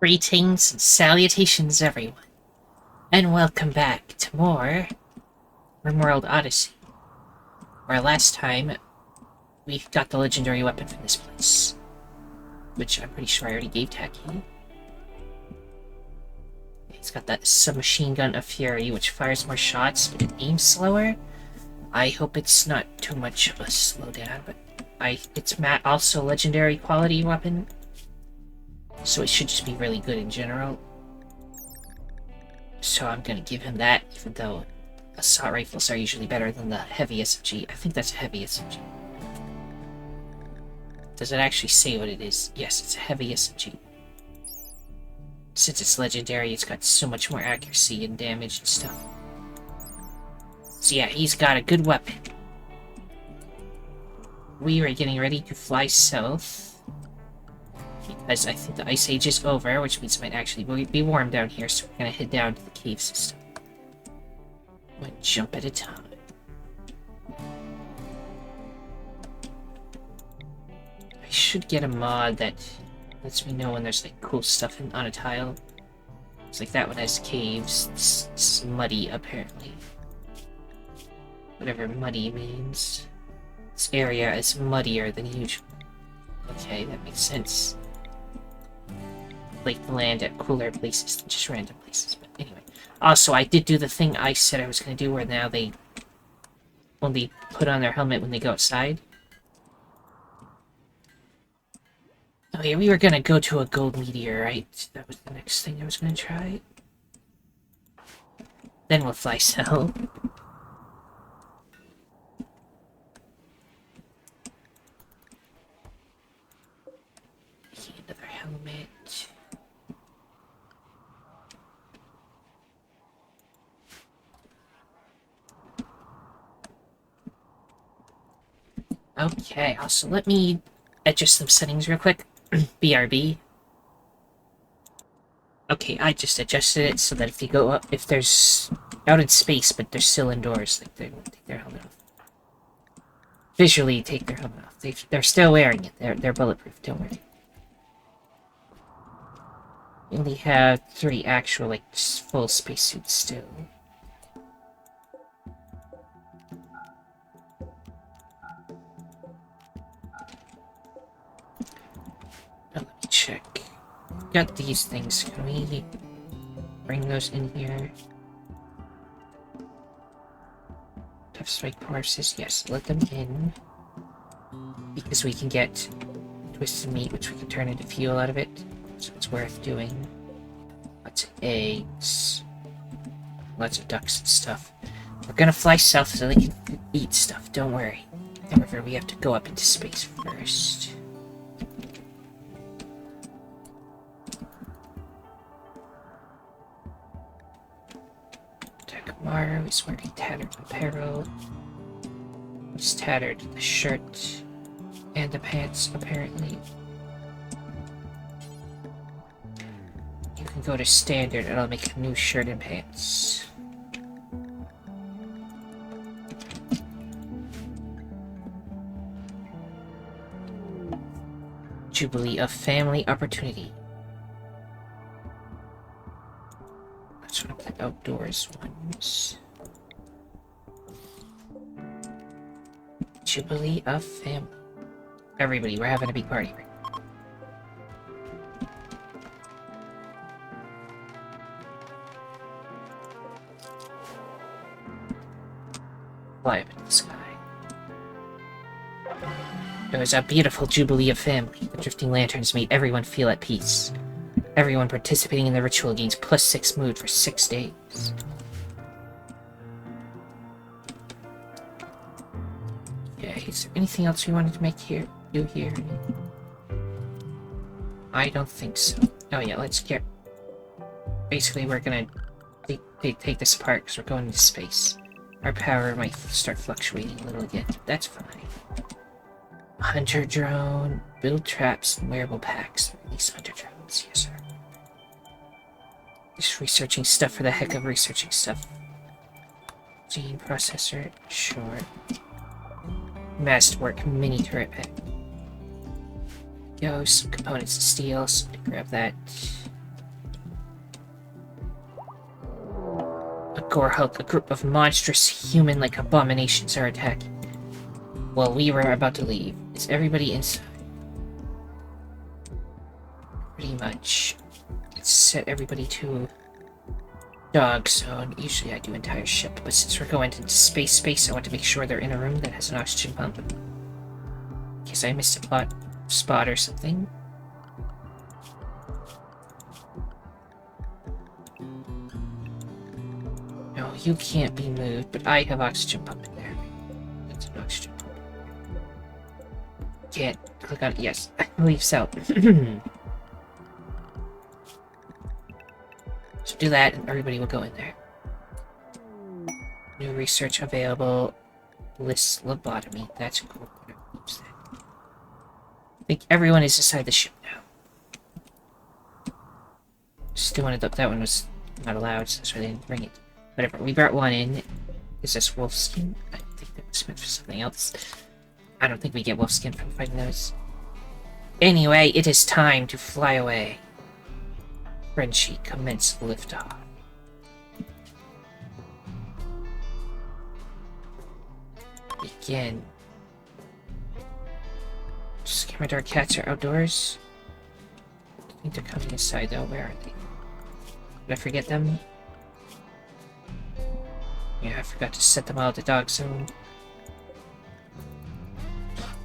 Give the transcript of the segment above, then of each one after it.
Greetings and salutations, everyone, and welcome back to more RimWorld Odyssey, where last time we got the legendary weapon from this place, which I'm pretty sure I already gave Taki. It's got that submachine gun of fury, which fires more shots, but it aims slower. I hope it's not too much of a slowdown, but it's also a legendary quality weapon, so it should just be really good in general. So I'm gonna give him that, even though assault rifles are usually better than the heavy SMG. I think that's a heavy SMG. Does it actually say what it is? Yes, it's a heavy SMG. Since it's legendary, it's got so much more accuracy and damage and stuff. So yeah, he's got a good weapon. We are getting ready to fly south, because I think the Ice Age is over, which means it might actually be warm down here, so we're gonna head down to the cave system. One jump at a time. I should get a mod that lets me know when there's like cool stuff on a tile. It's like that one has caves. It's muddy, apparently. Whatever muddy means. This area is muddier than usual. Okay, that makes sense. Like land at cooler places than just random places, but anyway. Also, I did do the thing I said I was going to do, where now they only put on their helmet when they go outside. Oh yeah, we were going to go to a gold meteor, right? That was the next thing I was going to try. Then we'll fly south. Another helmet. Okay, also let me adjust some settings real quick. BRB. Okay, I just adjusted it so that if you go up, if there's out in space but they're still indoors, like they won't take their helmet off. Visually take their helmet off. They're still wearing it. They're bulletproof, don't worry. We only have 3 actual, like, full spacesuits still. Let me check. Got these things. Can we bring those in here? Tough spike horses. Yes, let them in. Because we can get twisted meat, which we can turn into fuel out of it. So it's worth doing. Lots of eggs. Lots of ducks and stuff. We're gonna fly south so they can eat stuff, don't worry. However, we have to go up into space first. Takamaru is wearing tattered apparel. He's tattered the shirt and the pants, apparently. You can go to standard and I'll make a new shirt and pants. Jubilee of Family Opportunity. That's one of the outdoors ones. Jubilee of Family. Everybody, we're having a big party right now. Fly up into the sky. It was a beautiful Jubilee of Family. The drifting lanterns made everyone feel at peace. Everyone participating in the ritual gains +6 mood for 6 days. Yeah, is there anything else we wanted to do here? I don't think so. Oh yeah, let's get... Basically, we're gonna take this apart because we're going into space. Our power might start fluctuating a little again. That's fine. Hunter drone, build traps, and wearable packs. Release hunter drones, yes sir. Just researching stuff for the heck of researching stuff. Gene processor, sure. Masterwork mini turret pack. Go, some components to steal, so to grab that. Gore Hulk, a group of monstrous human-like abominations are attacking. Well, we were about to leave. Is everybody inside? Pretty much. Let's set everybody to dog zone. Usually I do entire ship, but since we're going into space, I want to make sure they're in a room that has an oxygen pump. In case I missed a plot spot or something. No, you can't be moved, but I have oxygen pump in there. That's an oxygen pump. Can't click on it. Yes, I believe so. So do that, and everybody will go in there. New research available. List lobotomy. That's cool. Oops. I think everyone is inside the ship now. Still wanted that one was not allowed, so that's why they didn't bring it. Whatever. We brought one in. Is this wolf skin? I think that was meant for something else. I don't think we get wolf skin from fighting those. Anyway, it is time to fly away. Frenchie, commence liftoff. Begin. Scammer Dark cats are outdoors. I think they're coming inside though. Where are they? Did I forget them? Yeah, I forgot to set them all at the dog zone.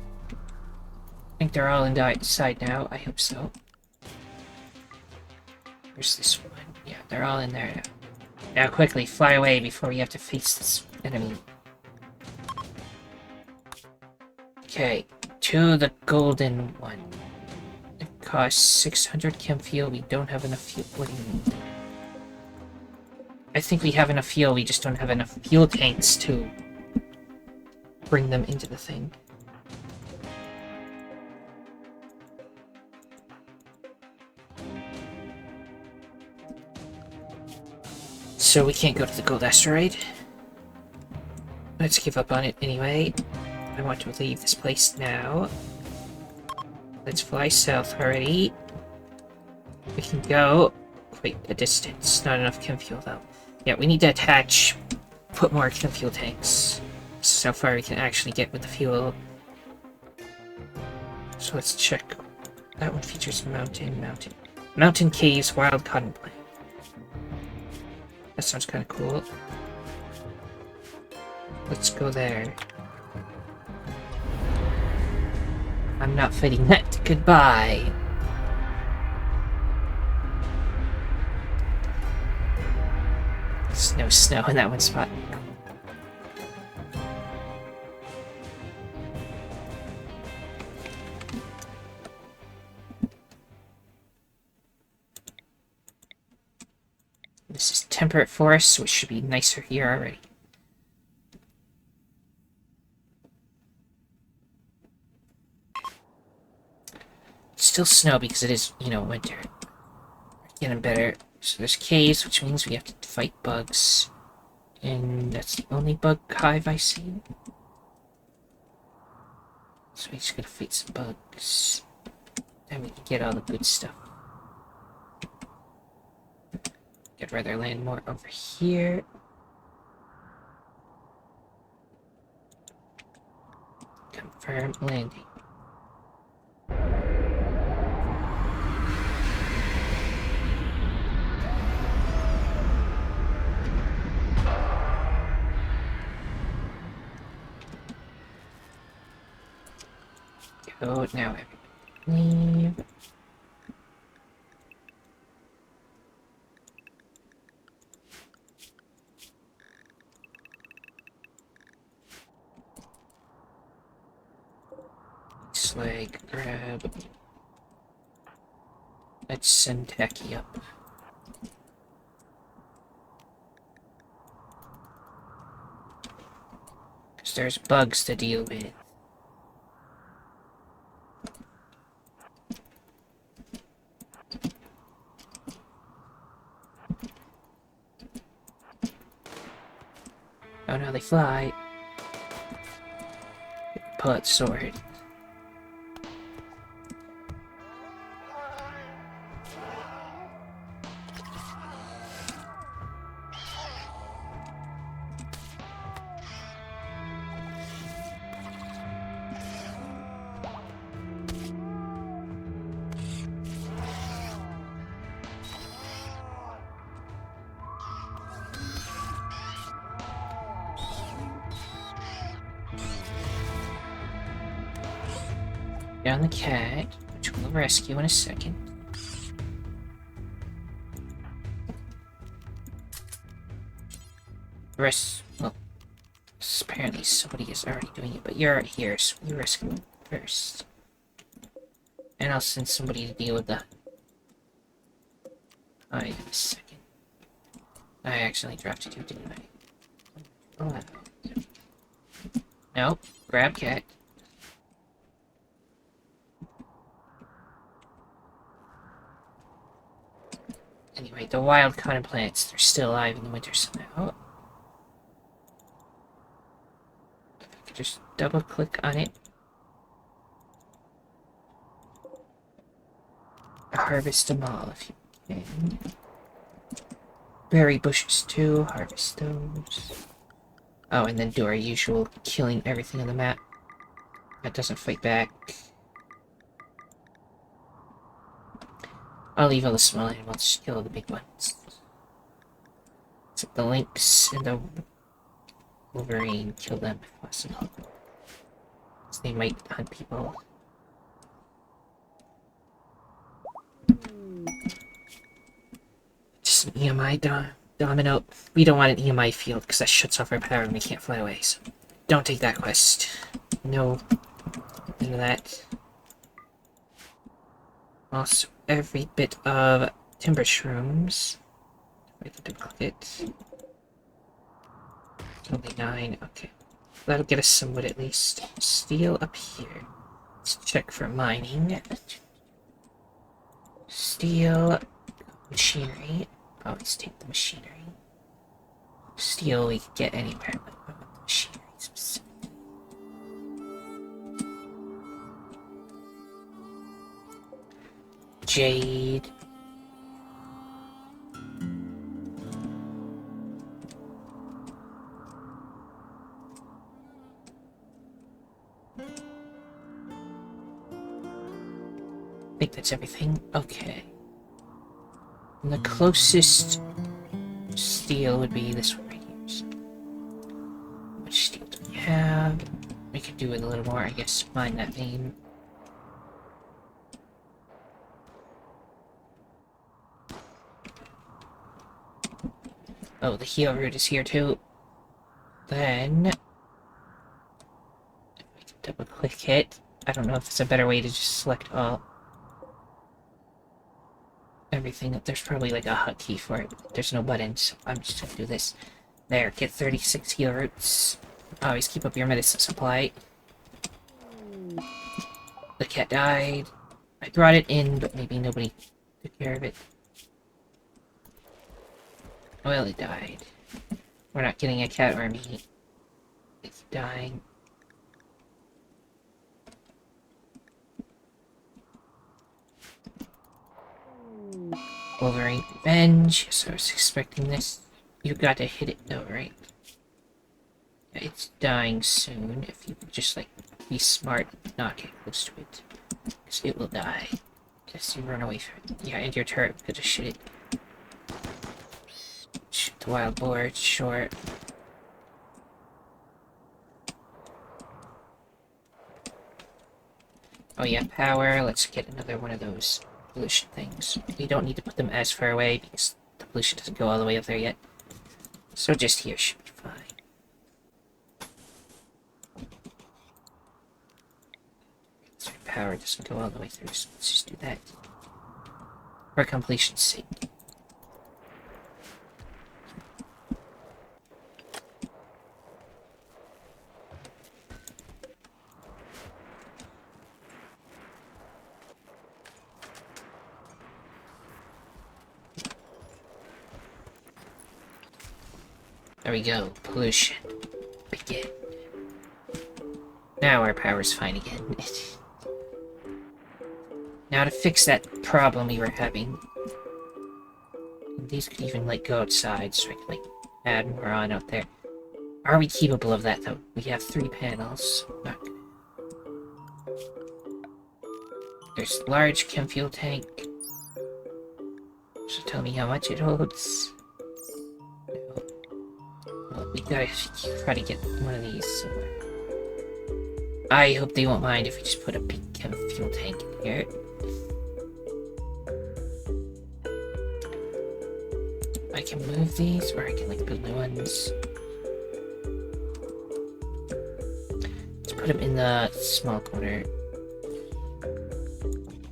I think they're all inside now. I hope so. Where's this one? Yeah, they're all in there now. Now quickly, fly away before we have to face this enemy. Okay, to the golden one. It costs 600 chem fuel. We don't have enough fuel. What do you mean? I think we have enough fuel, we just don't have enough fuel tanks to bring them into the thing. So we can't go to the gold asteroid. Let's give up on it anyway. I want to leave this place now. Let's fly south already. We can go quite a distance. Not enough chem fuel though. Yeah, we need to attach, put more chem fuel tanks. This is how far we can actually get with the fuel. So let's check. That one features mountain caves, wild cotton plant. That sounds kind of cool. Let's go there. I'm not fighting that. Goodbye. There's no snow in that one spot. This is temperate forest, which should be nicer here already. It's still snow because it is, you know, winter. Getting better. So there's caves, which means we have to fight bugs. And that's the only bug hive I see. So we just gotta fight some bugs. Then we can get all the good stuff. I'd rather land more over here. Confirm landing. Go now, everybody leave. Slag, grab. Let's send Tacky up. Because there's bugs to deal with. Oh no, they fly. Pull out sword. down the cat, which we'll rescue in a second. The rest, well, apparently somebody is already doing it, but you're out here, so we rescue him first. And I'll send somebody to deal with the... in a second. I accidentally dropped it, didn't I? Oh, no, grab cat. Anyway, the wild cotton plants, they're still alive in the winter somehow. If I could just double click on it. Harvest them all if you can. Berry bushes too, harvest those. Oh, and then do our usual killing everything on the map. That doesn't fight back. I'll leave all the small animals, just kill all the big ones. Except the lynx and the wolverine, kill them if possible. So they might hunt people. Just an EMI domino. We don't want an EMI field because that shuts off our power and we can't fly away, so don't take that quest. No. None of that. Also, every bit of timber shrooms. Wait, I didn't click it. Only 9, okay. That'll get us some wood at least. Steel up here. Let's check for mining. Steel. Machinery. Always take the machinery. Steel we can get anywhere, but I want the machinery specifically. Jade. I think that's everything. Okay. And the closest steel would be this one right here. So, how much steel do we have? We could do with a little more, I guess. Mine that vein. Oh, the heal root is here too. Then, if I can double click it, I don't know if it's a better way to just select all. Everything. There's probably like a hotkey for it. There's no button, so I'm just gonna do this. There, get 36 heal roots. Always keep up your medicine supply. The cat died. I brought it in, but maybe nobody took care of it. Well, it died. We're not getting a cat or me. It's dying. Wolverine Revenge. So I was expecting this. You got to hit it though, right? Yeah, it's dying soon. If you could just like be smart, not get close to it, because it will die. Just you run away from it. Yeah, and your turret could just shoot it. Shoot the wild boar. It's short. Oh yeah, power. Let's get another one of those pollution things. We don't need to put them as far away because the pollution doesn't go all the way up there yet. So just here should be fine. So power doesn't go all the way through, so let's just do that. For completion's sake. There we go. Pollution. Begin. Now our power's fine again. Now to fix that problem we were having. These could even, like, go outside so I could, like, add more on out there. Are we capable of that, though? We have 3 panels. Not good. There's large chem fuel tank. So tell me how much it holds. Well, we gotta try to get one of these somewhere. I hope they won't mind if we just put a big chem fuel tank in here. I can move these, or I can like build new ones. Let's put them in the small corner.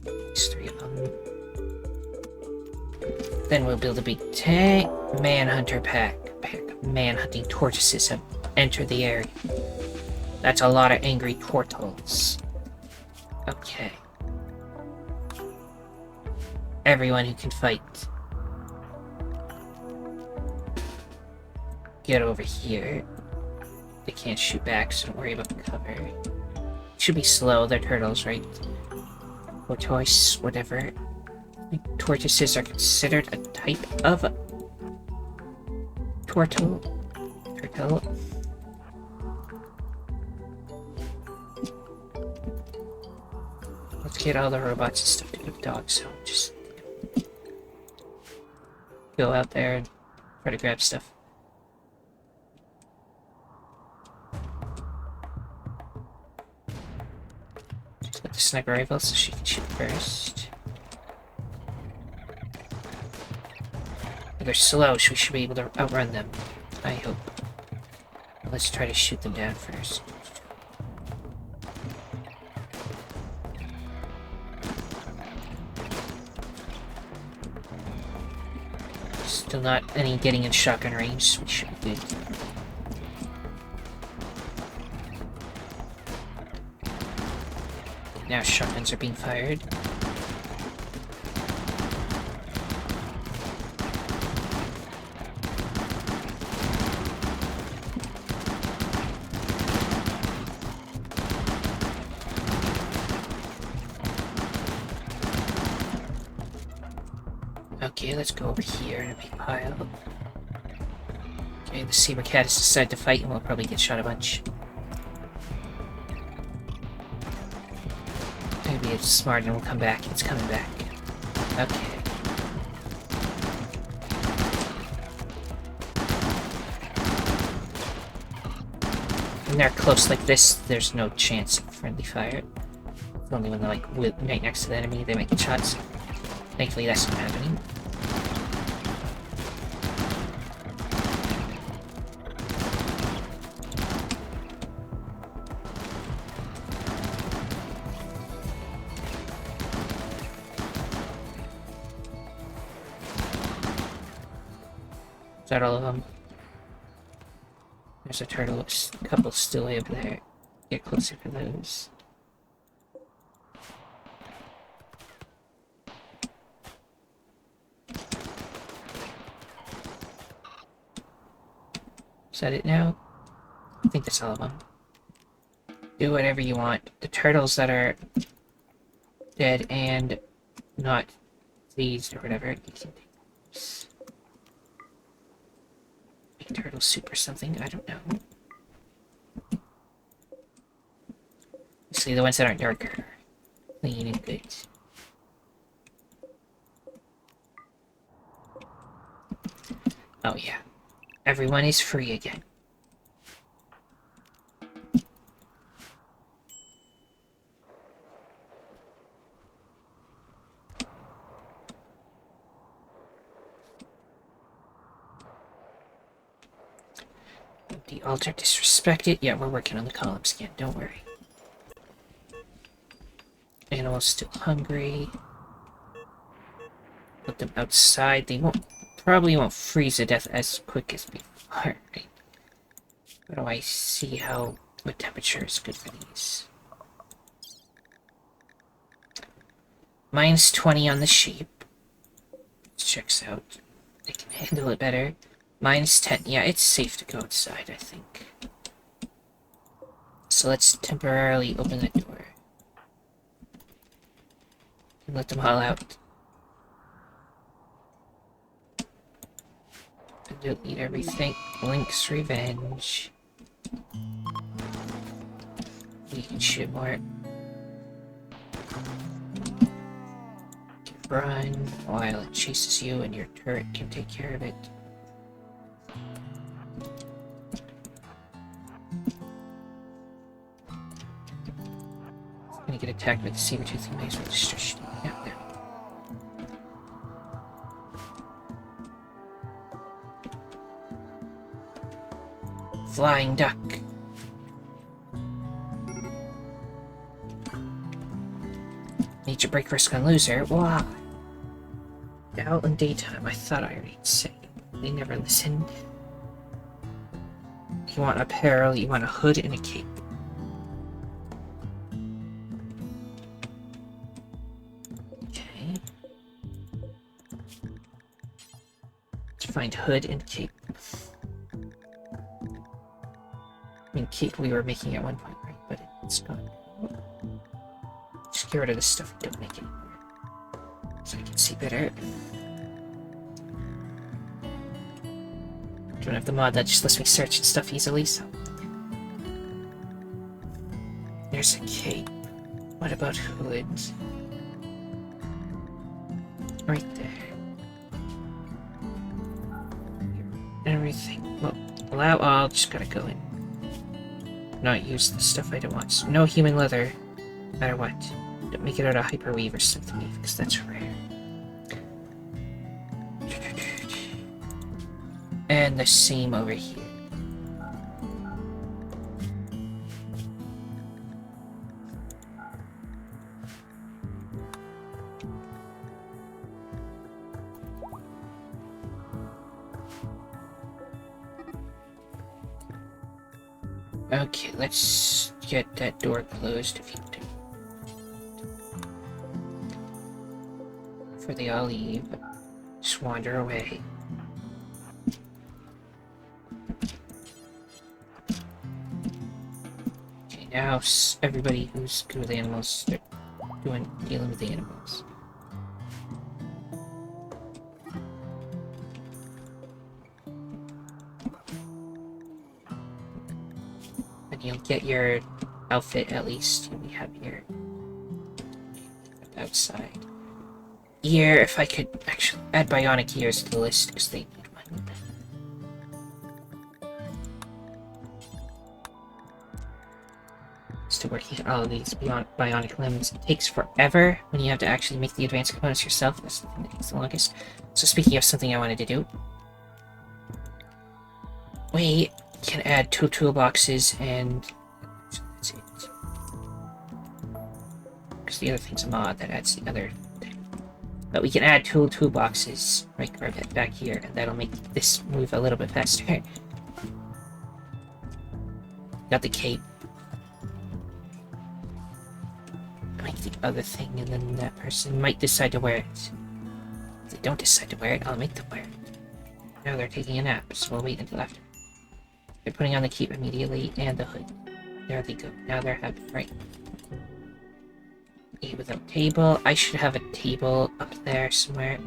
There's 3 of them. Then we'll build a big tank. Manhunter pack. Manhunting tortoises have entered the area. That's a lot of angry turtles. Okay. Everyone who can fight, get over here. They can't shoot back, so don't worry about the cover. Should be slow, they're turtles, right? Tortoise, whatever. Tortoises are considered a type of turtle. Let's get all the robots and stuff to go to dog, so just go out there and try to grab stuff. Just get the sniper rifle so she can shoot first. They're slow, so we should be able to outrun them. I hope. Let's try to shoot them down first. Still not any getting in shotgun range, so we should be good. Now shotguns are being fired. Okay, let's go over here in a big pile. Okay, the saber cat has decided to fight and we'll probably get shot a bunch. Maybe it's smart and we'll come back. It's coming back. Okay. When they're close like this, there's no chance of friendly fire. Only when they're like right next to the enemy, they might get shots. Thankfully, that's not happening. Is that all of them? There's a turtle, a couple still way over there. Get closer to those. Is that it now? I think that's all of them. Do whatever you want. The turtles that are dead and not seized or whatever, you can take those. Big turtle soup or something, I don't know. See, the ones that aren't darker, clean and good. Oh yeah. Everyone is free again. The altar disrespected. Yeah, we're working on the columns again, don't worry. Animals still hungry. Put them outside. They probably won't freeze to death as quick as before, right? How do I see what temperature is good for these? Minus 20 on the sheep. Checks out. They can handle it better. Minus 10. Yeah, it's safe to go outside, I think. So let's temporarily open the door. And let them all out. And delete everything. Link's revenge. You can shoot more. Run while it chases you and your turret can take care of it. gonna get attacked by the saber-tooth, you may as well just start shooting. Yeah, there. Flying duck. Nature break risk on loser. Wow. Out in daytime. I thought I already said. They never listened. You want apparel, you want a hood and a cape. Okay. Let's find hood and cape. I mean, cape we were making at one point, right? But it's gone. Just get rid of this stuff and don't make it anymore. So I can see better. Don't have the mod that just lets me search and stuff easily, so... There's a cape. What about hood? Right there. Everything. Well, allow all, just gotta go in. Not use the stuff I don't want. So no human leather, no matter what. Don't make it out of hyperweave or something, because that's rare. And the same over here. Okay, let's get that door closed if you do. For the I'll leave. Just wander away. Okay, now everybody who's good with animals start dealing with the animals. You'll get your outfit at least. We have your outside ear. If I could actually add bionic ears to the list because they need one. Still working on all of these bionic limbs. It takes forever when you have to actually make the advanced components yourself. That's the thing that takes the longest. So speaking of something I wanted to do, we can add 2 toolboxes and that's it. Because the other thing's a mod that adds the other thing. But we can add 2 toolboxes right back here, and that'll make this move a little bit faster. Got the cape. Make the other thing, and then that person might decide to wear it. If they don't decide to wear it, I'll make them wear it. Now they're taking a nap, so we'll wait until after. They're putting on the cape immediately, and the hood. There they go. Now they're happy, right? Eat without table. I should have a table up there somewhere.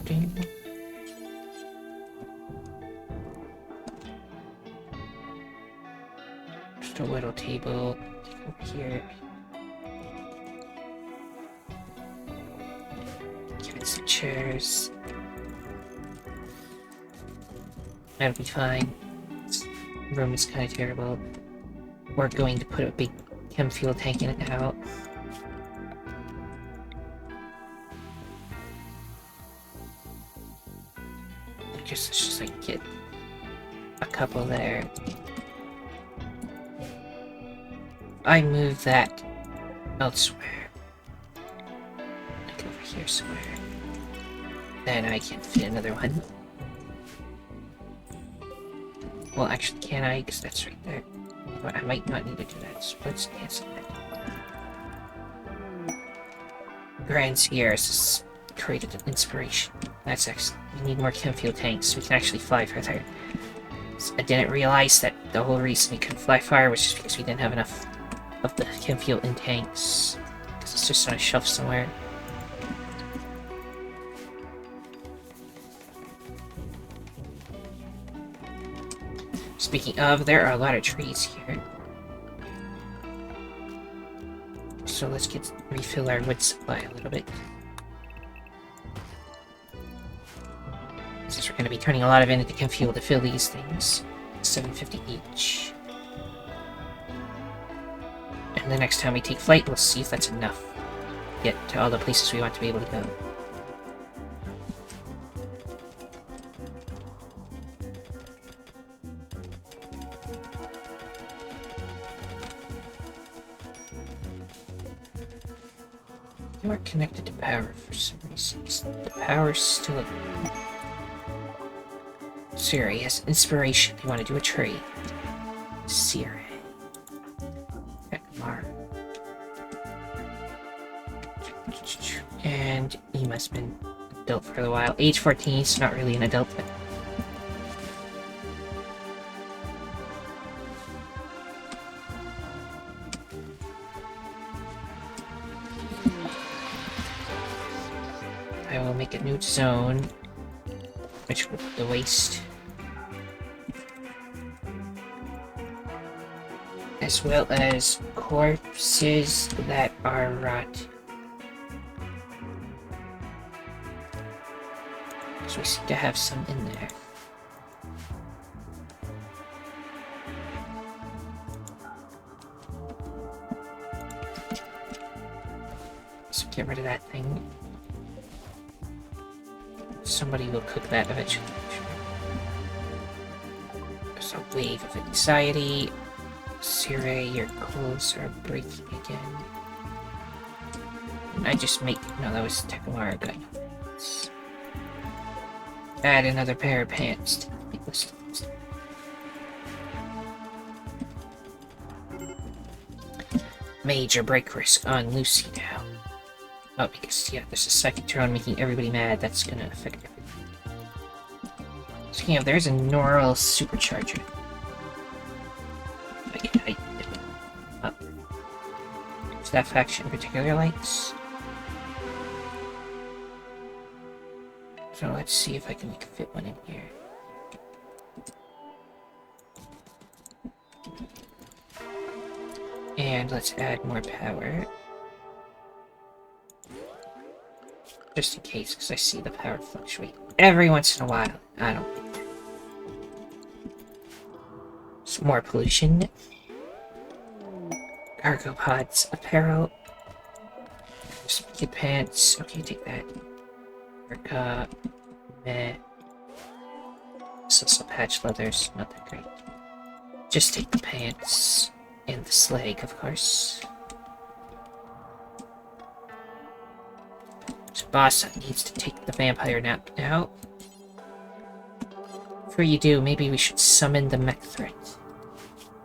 Ding. Just a little table over here. Some chairs. That'll be fine. This room is kind of terrible. We're going to put a big chem fuel tank in it now. I guess let's just like get a couple there. I move that elsewhere. Like over here somewhere. Then I can fit another one. Well, actually, can I? Because that's right there. But I might not need to do that, so let's cancel that. Grand Sierras has created an inspiration. That's excellent. We need more chem fuel tanks so we can actually fly further. So I didn't realize that the whole reason we couldn't fly far was just because we didn't have enough of the chem fuel in tanks. Because it's just on a shelf somewhere. Speaking of, there are a lot of trees here. So let's refill our wood supply a little bit. This is we're going to be turning a lot of it into chem fuel to fill these things. 750 each. And the next time we take flight, we'll see if that's enough to get to all the places we want to be able to go. You are connected to power for some reason. The power's still... Siri has inspiration. You want to do a trade. Siri. Ekmar. And Ema's been adult for a while. Age 14, he's not really an adult, but... I will make a new zone, which will be the waste. As well as corpses that are rot. So we seem to have some in there. So get rid of that thing. Somebody will cook that eventually. There's a wave of anxiety. Siri, your clothes are breaking again. I just make... No, that was Tekamara gun. Add another pair of pants to the list. Major break risk on Lucy now. Oh, because, yeah, there's a second drone making everybody mad. That's gonna affect everything. Speaking of, there's a neural supercharger. Does that faction in particular likes? So let's see if I can fit one in here. And let's add more power. Just in case, because I see the power fluctuate every once in a while. I don't like that. Some more pollution. Cargo pods, apparel. Kid pants. Okay, take that. Meh. Some patch leathers, not that great. Just take the pants and the slag, of course. So boss needs to take the vampire nap now. Before you do, maybe we should summon the mech threat.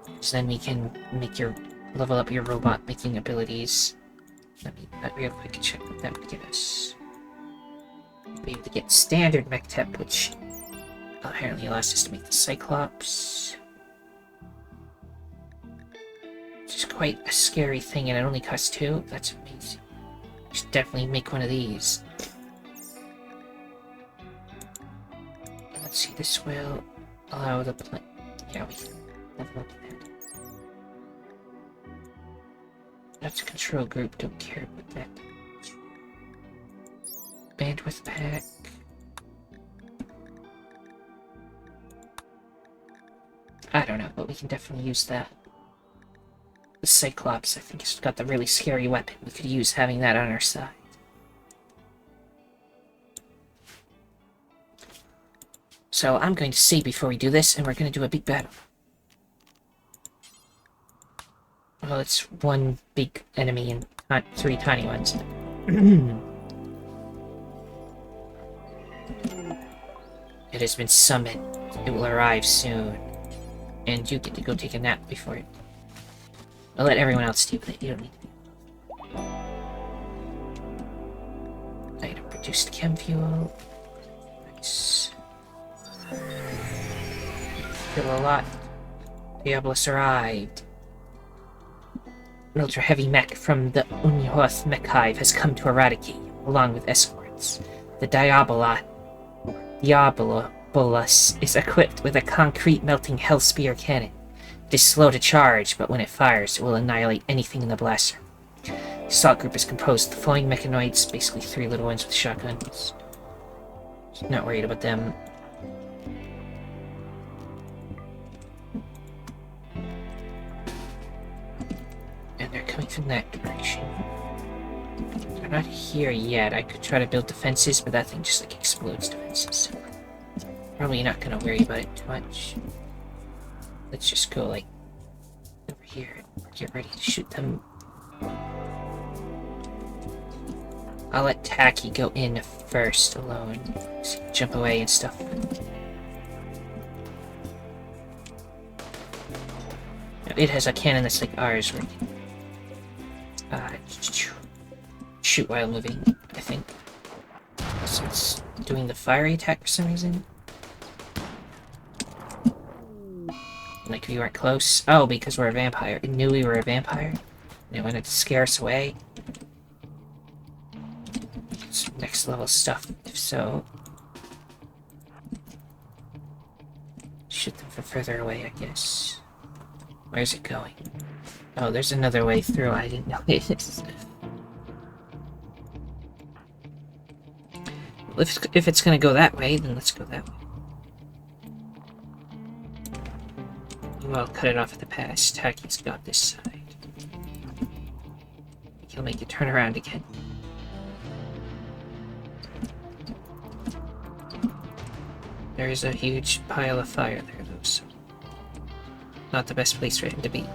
Because then we can make your level up your robot making abilities. Let me real quick check what that would get us. Be able to get standard mech tep, which apparently allows us to make the Cyclops. Which is quite a scary thing, and it only costs 2. That's amazing. We should definitely make one of these. Let's see, this will allow the plant. Yeah, we can level up that. That's a control group, don't care about that. Bandwidth pack. I don't know, but we can definitely use that. The Cyclops, I think, has got the really scary weapon. We could use having that on our side. So I'm going to save before we do this, and we're going to do a big battle. Well, it's one big enemy and not 3 tiny ones. It has been summoned. It will arrive soon. And you get to go take a nap before it. I'll let everyone else deal with it. You don't need to. Item produced chem fuel. Nice. Kill a lot. Diablos arrived. An ultra-heavy mech from the Unhoth mech hive has come to eradicate you, along with escorts. The Diabolus is equipped with a concrete melting hell spear cannon. It is slow to charge, but when it fires, it will annihilate anything in the blaster. The assault group is composed of the following mechanoids, basically 3 little ones with shotguns. Not worried about them. coming from that direction. They're not here yet. I could try to build defenses, but that thing just like explodes defenses. So probably not gonna worry about it too much. Let's just go like over here and get ready to shoot them. I'll let Tacky go in first alone. So he can jump away and stuff. It has a cannon that's like ours, where it can shoot while moving, I think. So it's doing the fiery attack for some reason. Like we weren't close. Oh, because we're a vampire. It knew we were a vampire. And it wanted to scare us away. It's next level stuff, if so. Shoot them from further away, I guess. Where's it going? Oh, there's another way through. I didn't know this. If it's gonna go that way, then let's go that way. Well, cut it off at the pass. Tacky's got this side. He'll make it turn around again. There is a huge pile of fire there, though, so not the best place for him to be.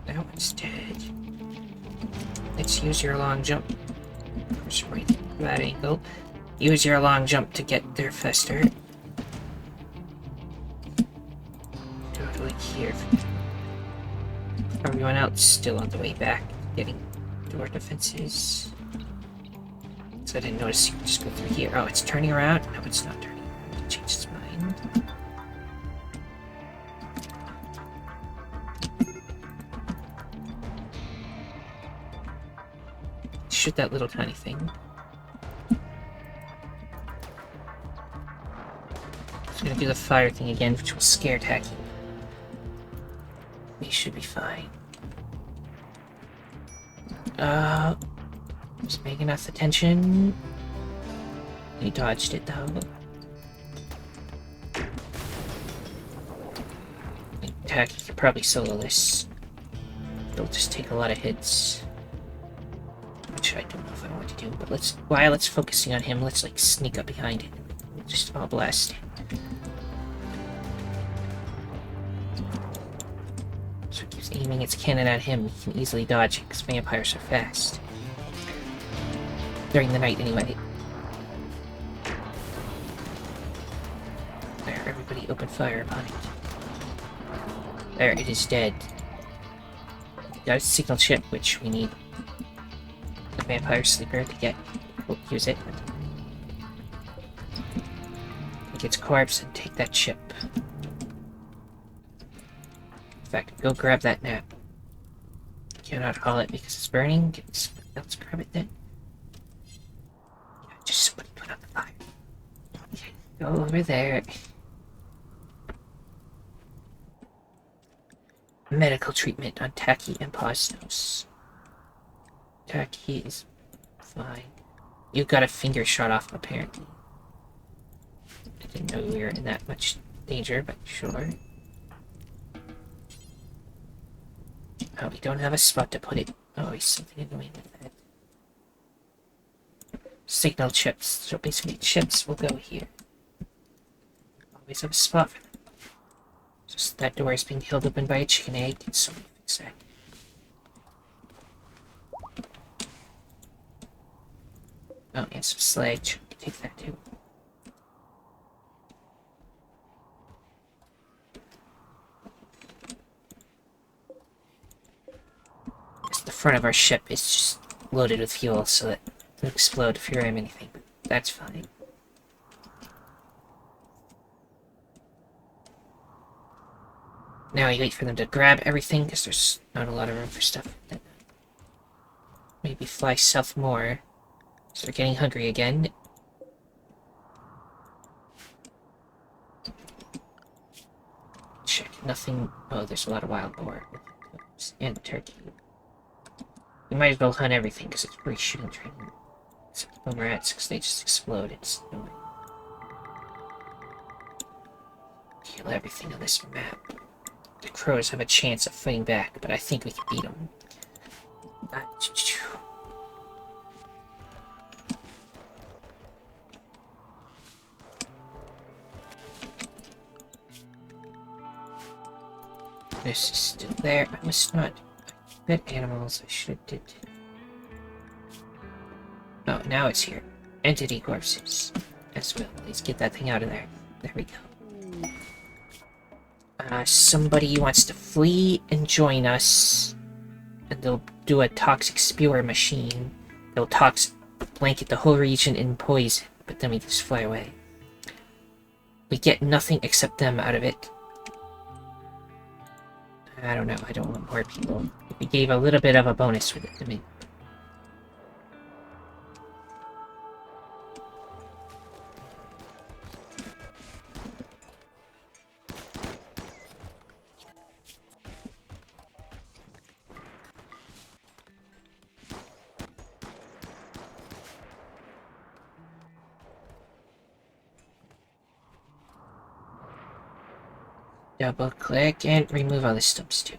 That one's dead. Let's use your long jump. Of course, right at that angle. Use your long jump to get there faster. Do it like here. Everyone else still on the way back, getting door defenses. So I didn't notice you could just go through here. Oh, it's turning around? No, it's not turning around. It changed its mind. Shoot that little tiny thing. It's gonna do the fire thing again, which will scare Tacky. We should be fine. Just making enough attention. He dodged it though. Tacky could probably solo this. It'll just take a lot of hits. Which I don't know if I want to do, but while it's focusing on him, let's like sneak up behind it. Just all blast it. So it keeps aiming its cannon at him. He can easily dodge it because vampires are fast. During the night, anyway. There, everybody open fire upon it. There, it is dead. Got a signal chip, which we need the vampire sleeper to get. We'll use it. Take its corpse and take that chip. In fact, go grab that map. Cannot haul it because it's burning. Get somebody else grab it then. Yeah, just somebody put out the fire. Okay, go over there. Medical treatment on Tacky and Posnos. Tacky is fine. You got a finger shot off, apparently. I didn't know we were in that much danger, but sure. Oh, we don't have a spot to put it. Oh, he's something annoying with that. Signal chips. So basically, chips will go here. Always have a spot for them. Just that door is being held open by a chicken egg, so we fix that. Oh, and some sledge. Take that too. The front of our ship is just loaded with fuel, so that it'll explode if you ram anything, but that's fine. Now I wait for them to grab everything, because there's not a lot of room for stuff. Maybe fly south more. So they're getting hungry again. Check, nothing. Oh, there's a lot of wild boar. And turkey. We might as well hunt everything, because it's free shooting training. Except when we're at 6, they just explode. It's annoying. Kill everything on this map. The crows have a chance of fighting back, but I think we can beat them. This is still there. I must not bet animals. I should have did. Oh, now it's here. Entity corpses. As well. Let's get that thing out of there. There we go. Somebody wants to flee and join us. And they'll do a toxic spewer machine. They'll blanket the whole region in poison, but then we just fly away. We get nothing except them out of it. I don't know, I don't want more people. We gave a little bit of a bonus with it to me. Double click and remove all the stumps too.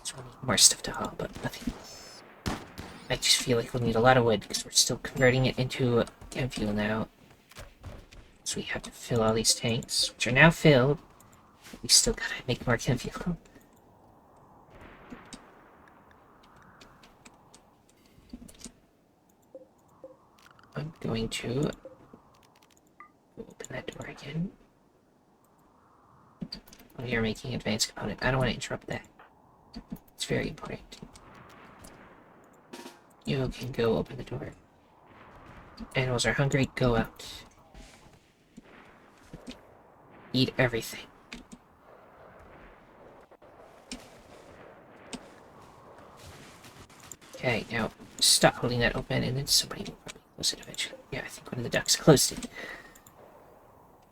So we'll need more stuff to haul, but nothing else. I just feel like we'll need a lot of wood because we're still converting it into chem fuel now. So we have to fill all these tanks, which are now filled. But we still gotta make more chem fuel. I'm going to open that door again. Oh, you're making advanced component. I don't want to interrupt that. It's very important. You can go open the door. Animals are hungry, go out. Eat everything. Okay, now stop holding that open and then somebody will probably close it eventually. Yeah, I think one of the ducks closed it.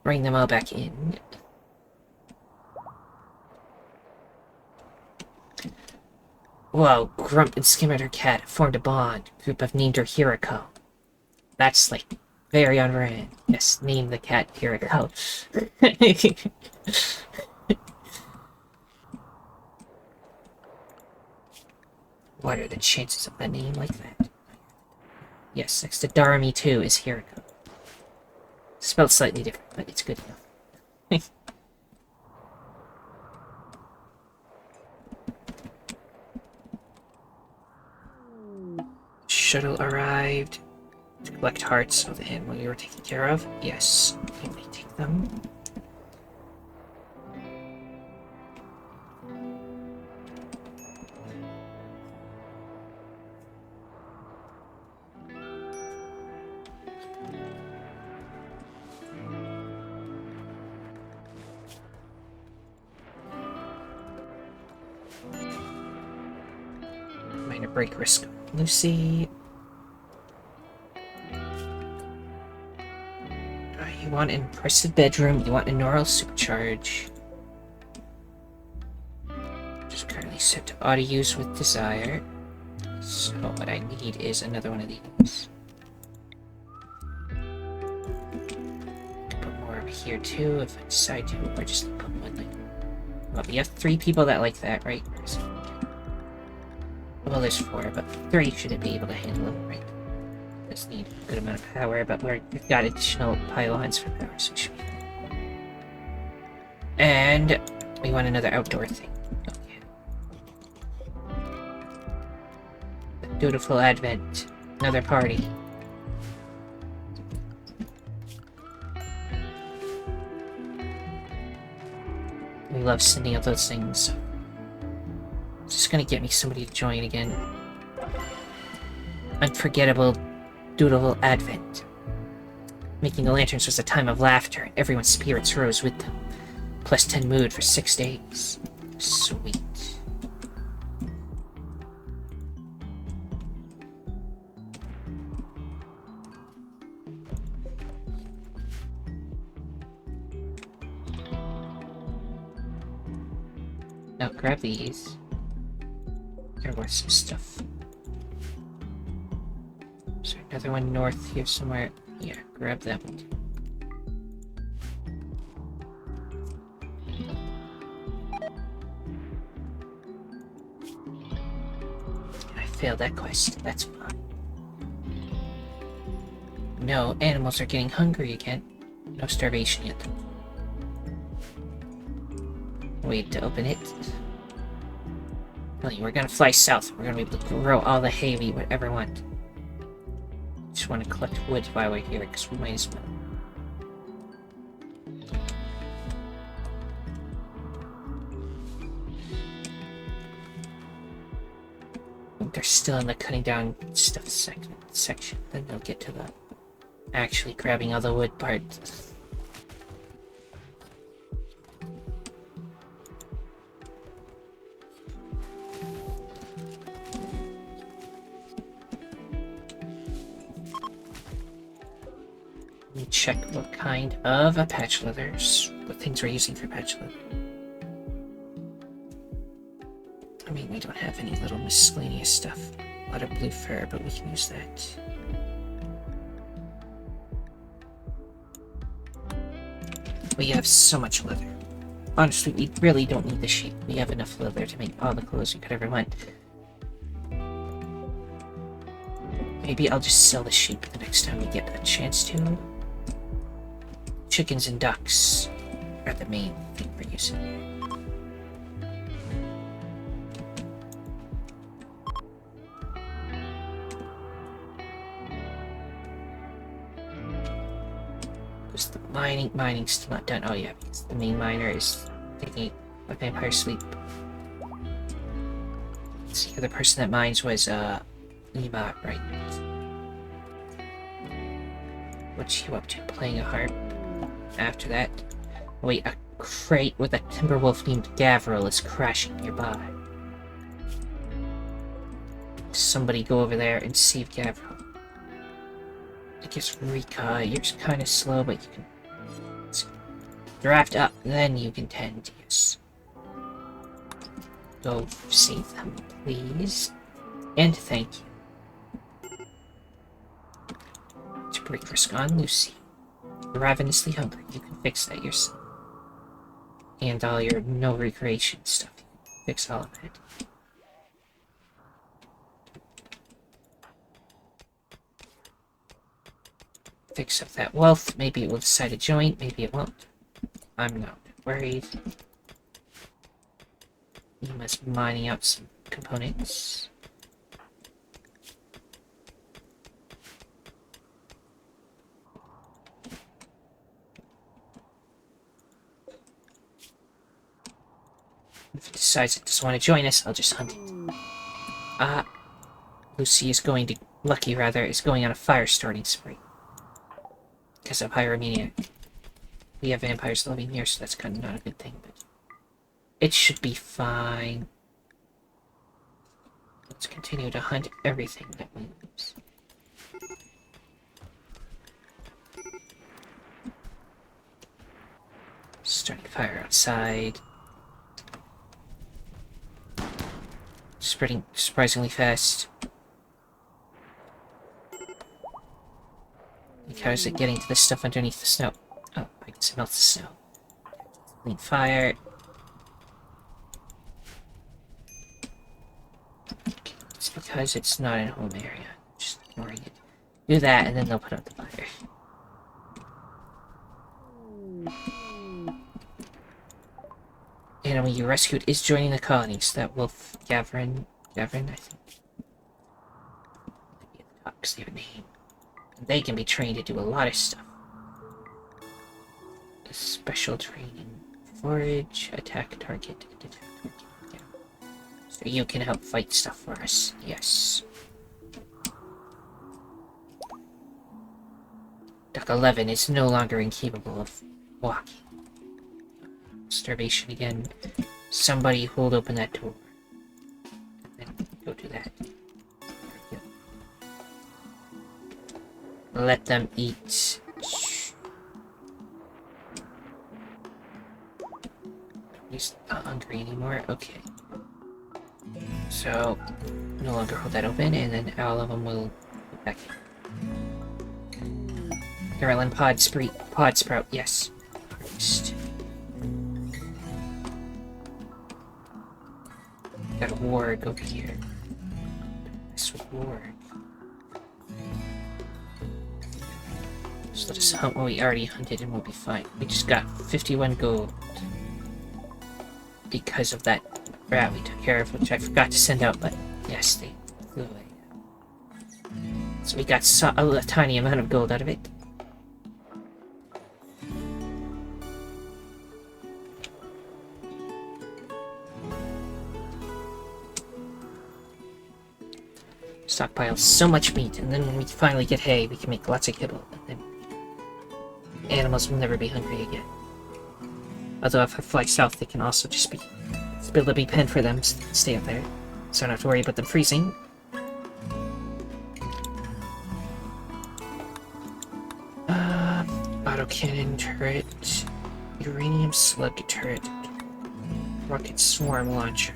Bring them all back in. Whoa, Grump and Skimmer Cat formed a bond. Group have named her Hiriko. That's like very on brand. Yes, name the cat Hiriko. What are the chances of a name like that? Yes, next to Darami too is Hiriko. Spelled slightly different, but it's good enough. Shuttle arrived to collect hearts of the animal we were taking care of. Yes, we may take them. Minor break risk. Lucy. You want an impressive bedroom, you want a neural supercharge. Just currently set to auto use with desire. So what I need is another one of these. Put more over here too if I decide to, or just put one like. Well, we have 3 people that like that, right? Well, there's 4, but 3 shouldn't be able to handle it, right? Just need a good amount of power, but we've got additional pylons for power, so we should be. And we want another outdoor thing. Okay. The Dutiful Advent. Another party. We love sending out those things. It's just gonna get me somebody to join again. Unforgettable Dutiful Advent. Making the lanterns was a time of laughter, and everyone's spirits rose with them. Plus 10 mood for 6 days. Sweet. Now grab these. There was some stuff. Is there another one north here somewhere? Yeah, grab that one. failed that quest. That's fine. No, animals are getting hungry again. No starvation yet. Wait to open it. We're gonna fly south. We're gonna be able to grow all the hay we would ever want. Just want to collect wood while we're here, because we might as well. They're still in the cutting down stuff section. Then they'll get to the actually grabbing all the wood part. Let me check what kind of a patch leathers, what things we're using for patch leather. I mean, we don't have any little miscellaneous stuff. A lot of blue fur, but we can use that. We have so much leather. Honestly, we really don't need the sheep. We have enough leather to make all the clothes we could ever want. Maybe I'll just sell the sheep the next time we get a chance to. Chickens and ducks are the main thing we're using here. Because the mining's still not done. Oh yeah, because the main miner is taking a vampire sleep. Let's see, the other person that mines was Ema, right? What's you up to? Playing a harp. After that, wait, a crate with a timberwolf named Gavril is crashing nearby. Somebody go over there and save Gavril. I guess Rika, you're just kind of slow, but you can draft up, then you can tend, yes. Go save them, please. And thank you. To break risk on Lucy. You're ravenously hungry. You can fix that yourself. And all your no recreation stuff. You can fix all of it. Fix up that wealth. Maybe it will decide to join. Maybe it won't. I'm not worried. Ema's mining out some components. If it decides it doesn't want to join us, I'll just hunt it. Lucy is going to... Lucky, rather, is going on a fire starting spree. Because of Pyromaniac. We have vampires living here, so that's kind of not a good thing, but... It should be fine. Let's continue to hunt everything that moves. Starting fire outside. Spreading surprisingly fast. Like, how is it getting to the stuff underneath the snow? Oh, I can smell the snow. Clean fire. It's because it's not in home area. Just ignoring it. Do that, and then they'll put out the fire. Animal you rescued is joining the colonies. That wolf, Gavrin, I think. Maybe at the top, because they have a name. And they can be trained to do a lot of stuff. Special training. Forage, attack target, and attack target. Yeah. So you can help fight stuff for us. Yes. Duck 11 is no longer incapable of walking. Starvation again. Somebody hold open that door. And then go do that. There we go. Let them eat. He's not hungry anymore. Okay. So, no longer hold that open, and then all of them will go back in. Carolyn Pod Sprout, yes. Harvest. Got a warg over here. reward. Just let us hunt what we already hunted and we'll be fine. We just got 51 gold. Because of that rat we took care of, which I forgot to send out, but yes, they flew away. So we got a tiny amount of gold out of it. Stockpile so much meat, and then when we finally get hay, we can make lots of kibble, and then animals will never be hungry again. Although if I fly south, they can also just build a big pen for them, stay up there, so I don't have to worry about them freezing. Autocannon turret, uranium slug turret, rocket swarm launcher.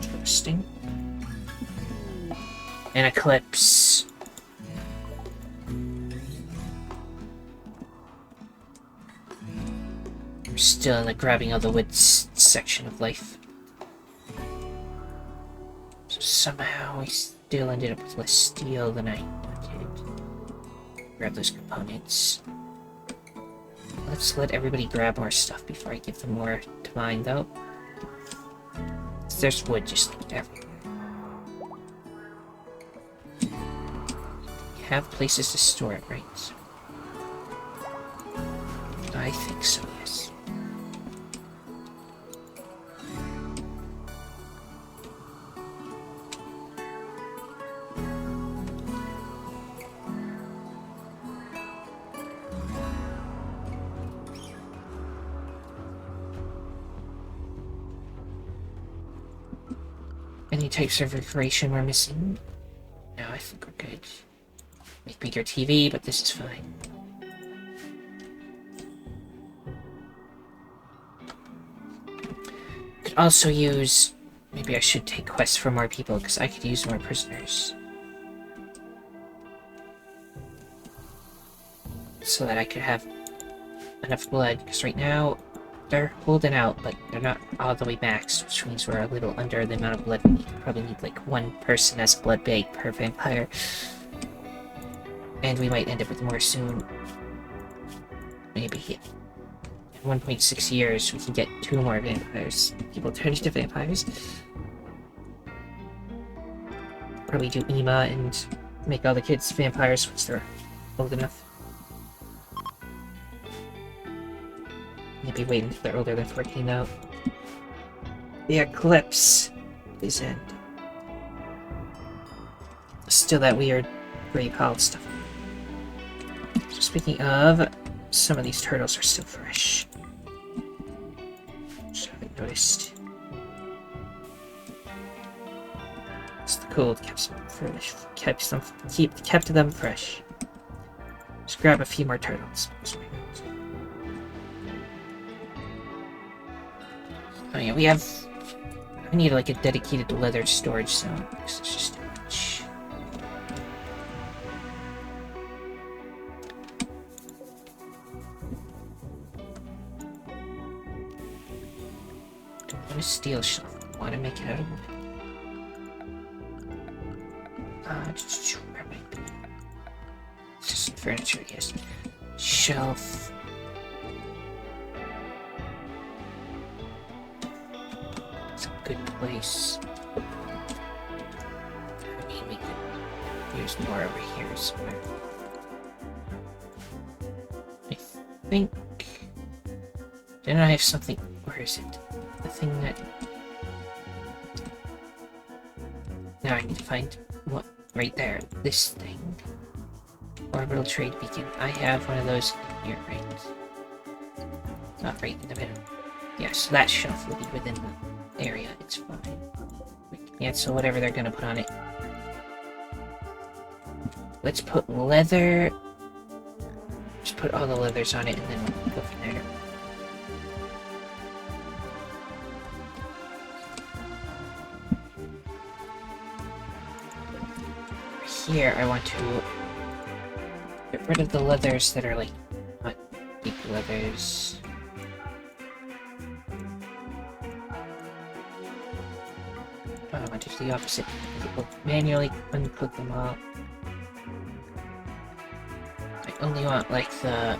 Interesting. An eclipse. We're still in the grabbing all the wood section of life. So somehow we still ended up with less steel than I wanted. Grab those components. Let's let everybody grab more stuff before I give them more to mine, though. There's wood just like everywhere. Have places to store it, right? I think so, yes. Any types of recreation we're missing? No, I think we're good. Make bigger TV, but this is fine. Could also use... Maybe I should take quests for more people, because I could use more prisoners. So that I could have enough blood, because right now they're holding out, but they're not all the way maxed, which means we're a little under the amount of blood we need. Probably need like one person as a blood bag per vampire. And we might end up with more soon. Maybe in 1.6 years we can get 2 more vampires. People turn into vampires. Probably do Ema and make all the kids vampires once they're old enough. Maybe wait until they're older than 14 though. The eclipse is end. Still that weird gray pile stuff. So speaking of, some of these turtles are still fresh. Just haven't noticed. It's the cold kept them fresh. Kept them fresh. Just grab a few more turtles. Oh yeah, I need like a dedicated leather storage zone, because it's just too much. Don't want a steel shelf, I want to make it out of wood. Where might be? It's just some furniture, yes. Shelf. Good place. I mean, we could use more over here somewhere. I think... Didn't I have something... Where is it? The thing that... Now I need to find what... Right there. This thing. Orbital trade beacon. I have one of those here, right? Not right in the middle. Yes, that shelf will be within the area, it's fine. We can cancel whatever they're gonna put on it. Let's put leather. Just put all the leathers on it and then we'll go from there. Here, I want to get rid of the leathers that are like not big leathers. want to do the opposite. We'll manually unclick them all. I only want, like, the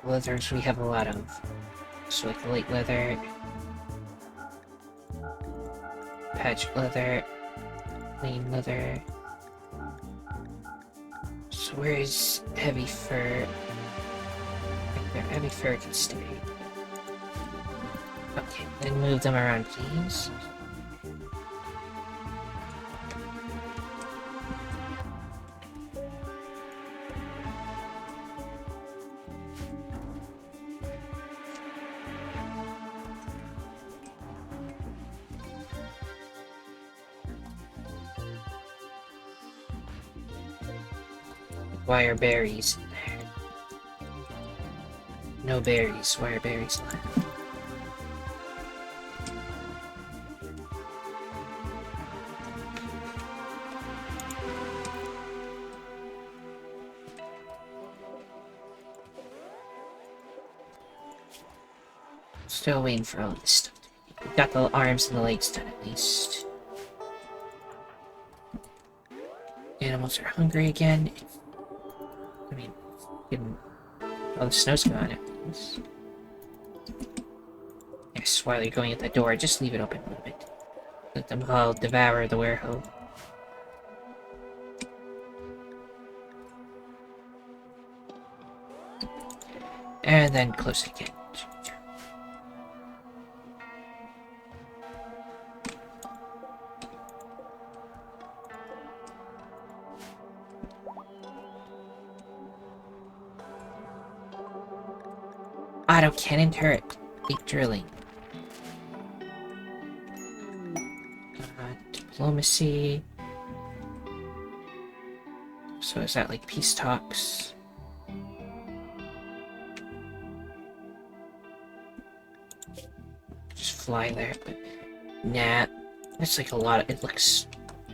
leathers we have a lot of. So, like, the light leather, patch leather, plain leather. So where is heavy fur? Right there, heavy fur can stay. Okay, then move them around, please. Why are berries in there? No berries. Why are berries left? Still waiting for all this stuff. We've got the arms and the legs done at least. Animals are hungry again. I mean, getting all the snow's gone at least. Yes, while you're going at the door, just leave it open a little bit. Let them all devour the werewolf. And then close it again. Auto cannon turret. Keep drilling. Diplomacy. So is that like peace talks? Just fly there, but nah. That's like a lot of, it looks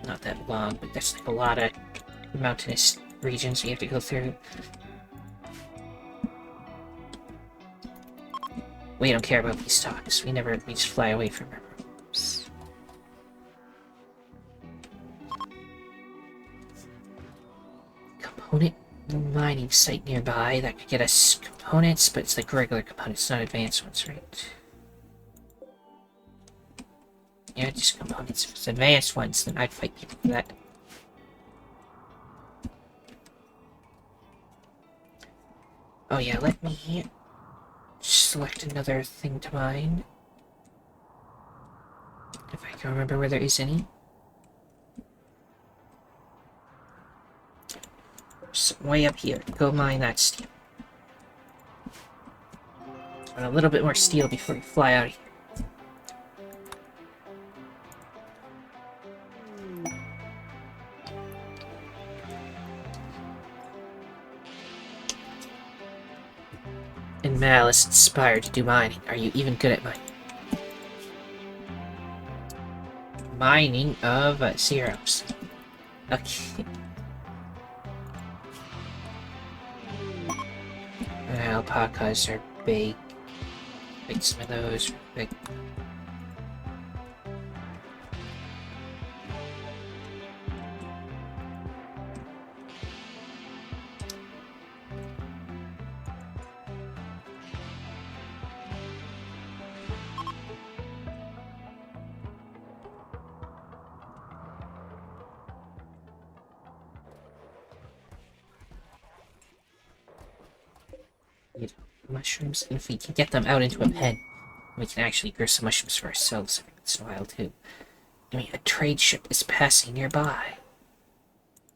not that long, but that's like a lot of mountainous regions you have to go through. We don't care about these talks. We just fly away from our problems. Component mining site nearby. That could get us components, but it's like regular components, not advanced ones, right? Yeah, just components. If it's advanced ones, then I'd fight people for that. Oh yeah, let me select another thing to mine. If I can remember where there is any. So way up here. Go mine that steel. And a little bit more steel before you fly out of here. And Malice inspired to do mining. Are you even good at mining? Mining of zeros. Okay. Alpacas are big. Big some of those. Big. Mushrooms, and if we can get them out into a pen, we can actually grow some mushrooms for ourselves every once in a while too. I mean, a trade ship is passing nearby.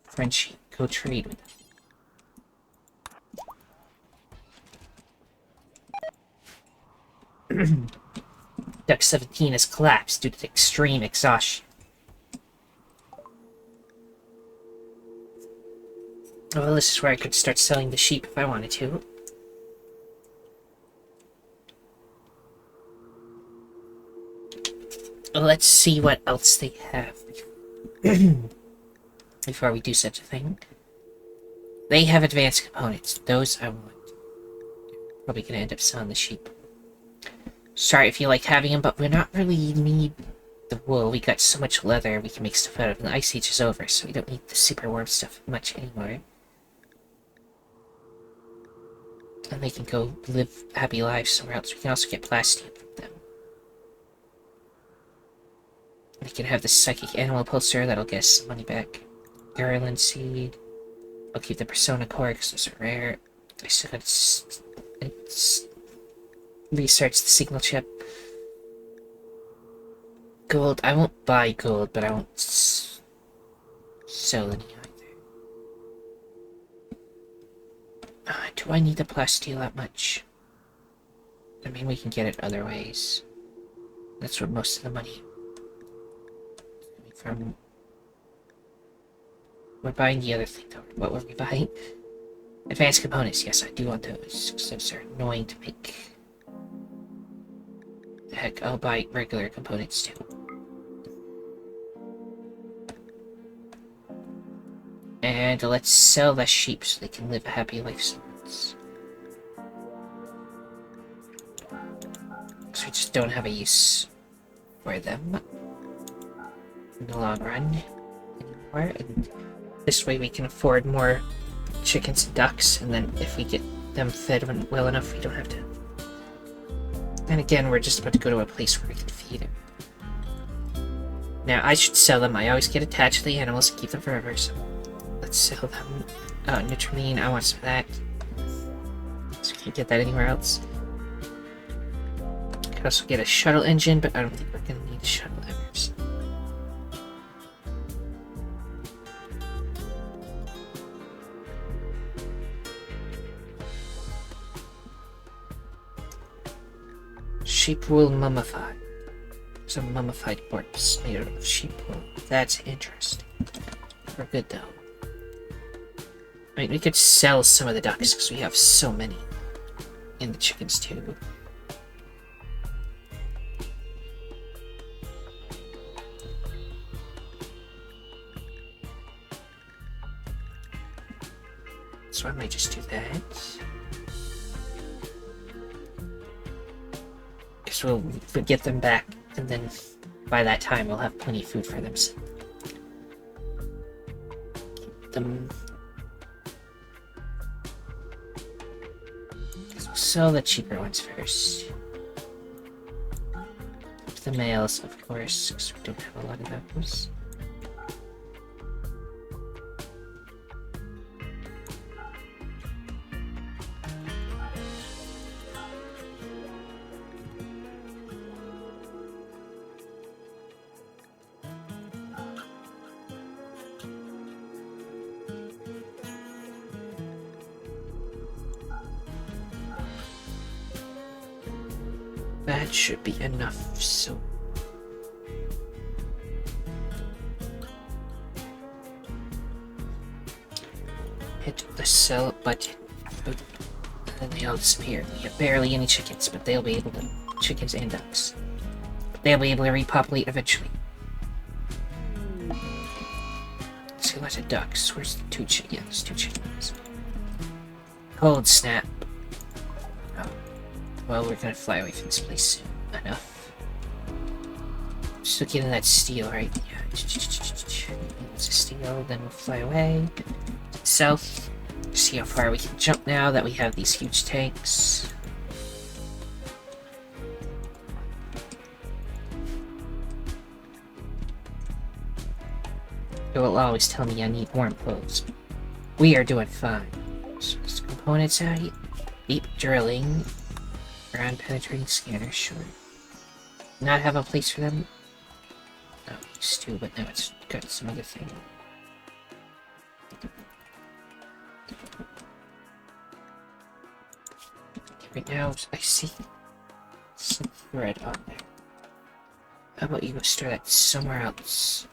Frenchie, go trade with them. Duck 17 has collapsed due to extreme exhaustion. Well, this is where I could start selling the sheep if I wanted to. Let's see what else they have before we do such a thing. They have advanced components. Those I want. Probably gonna end up selling the sheep. Sorry if you like having them, but we're not really need the wool. We got so much leather we can make stuff out of, and the Ice Age is over, so we don't need the super warm stuff much anymore. And they can go live happy lives somewhere else. We can also get plastine from them. We can have the psychic animal pulsar that'll get us some money back. Garland seed. I'll keep the persona core because those are rare. I still gotta research the signal chip. Gold. I won't buy gold, but I won't sell any either. Do I need the plasteel that much? I mean, we can get it other ways. That's where most of the money is coming from. We're buying the other thing, though. What were we buying? Advanced components. Yes, I do want those, because those are annoying to make. Heck, I'll buy regular components, too. And let's sell the sheep so they can live a happy life somewhere else. Because we just don't have a use for them in the long run anymore. And this way we can afford more chickens and ducks, and then if we get them fed well enough, we don't have to. And again, we're just about to go to a place where we can feed them. Now, I should sell them. I always get attached to the animals and keep them forever, so let's sell them. Oh, Nutrimine, I want some of that. So we can't get that anywhere else. Could also get a shuttle engine, but I don't think we're gonna need a shuttle ever. So. Sheep wool mummified. It's a mummified corpse made out of sheep wool. That's interesting. We're good though. I mean, we could sell some of the ducks because we have so many. And the chickens too. So I might just do that. Because we'll get them back, and then by that time we'll have plenty of food for them. So keep them. We'll sell the cheaper ones first. The males, of course, because we don't have a lot of those. That should be enough, so... hit the sell button. And then they all disappear. We have barely any chickens, but they'll be able to... chickens and ducks. They'll be able to repopulate eventually. See, lots of ducks. Where's the two chickens? Yeah, there's two chickens. Cold snap. Oh. Well, we're gonna fly away from this place soon. Enough. Still getting that steel, right? Yeah. It's a steel, then we'll fly away. South. See how far we can jump now that we have these huge tanks. It will always tell me I need warm clothes. We are doing fine. So there's components out here. Deep drilling. Ground penetrating scanner, sure. Not have a place for them? No, it used to, but now it's got some other thing. Right now, I see some thread on there. How about you go store that somewhere else?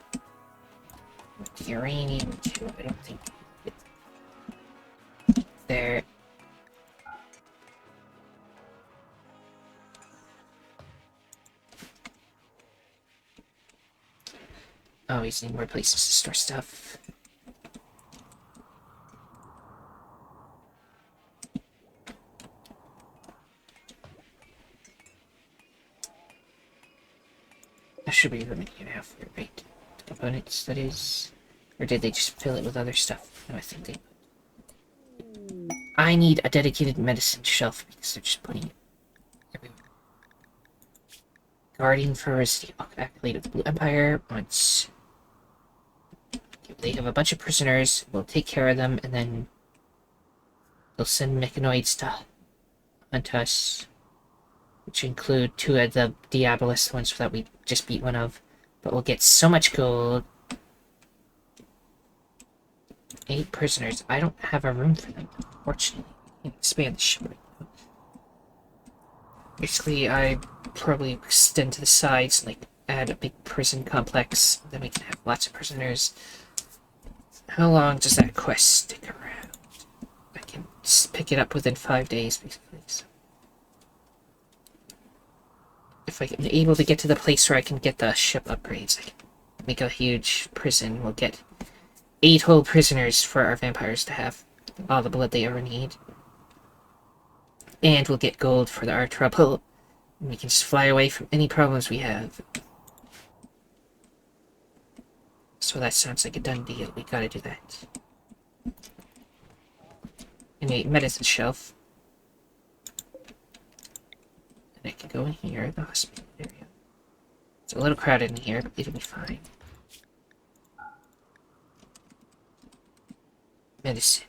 With the uranium too, I don't think it's there. Oh, he's need more places to store stuff. should be room in here now for right components, that is. Or did they just fill it with other stuff? No, I think they... I need a dedicated medicine shelf because they're just putting it everywhere. Guardian Ferocity, Acolyte of the Blue Empire. Once they have a bunch of prisoners, we'll take care of them, and then they'll send mechanoids to hunt us, which include 2 of the Diabolist ones that we just beat one of. But we'll get so much gold. 8 prisoners. I don't have a room for them, unfortunately. I can't expand the ship right now. Basically, I probably extend to the sides and like add a big prison complex. Then we can have lots of prisoners. How long does that quest stick around? I can just pick it up within 5 days, basically. So if I'm able to get to the place where I can get the ship upgrades, I can make a huge prison. We'll get 8 whole prisoners for our vampires to have all the blood they ever need. And we'll get gold for our trouble. And we can just fly away from any problems we have. So that sounds like a done deal. We gotta do that. And a medicine shelf. And I can go in here, the hospital area. It's a little crowded in here, but it'll be fine. Medicine.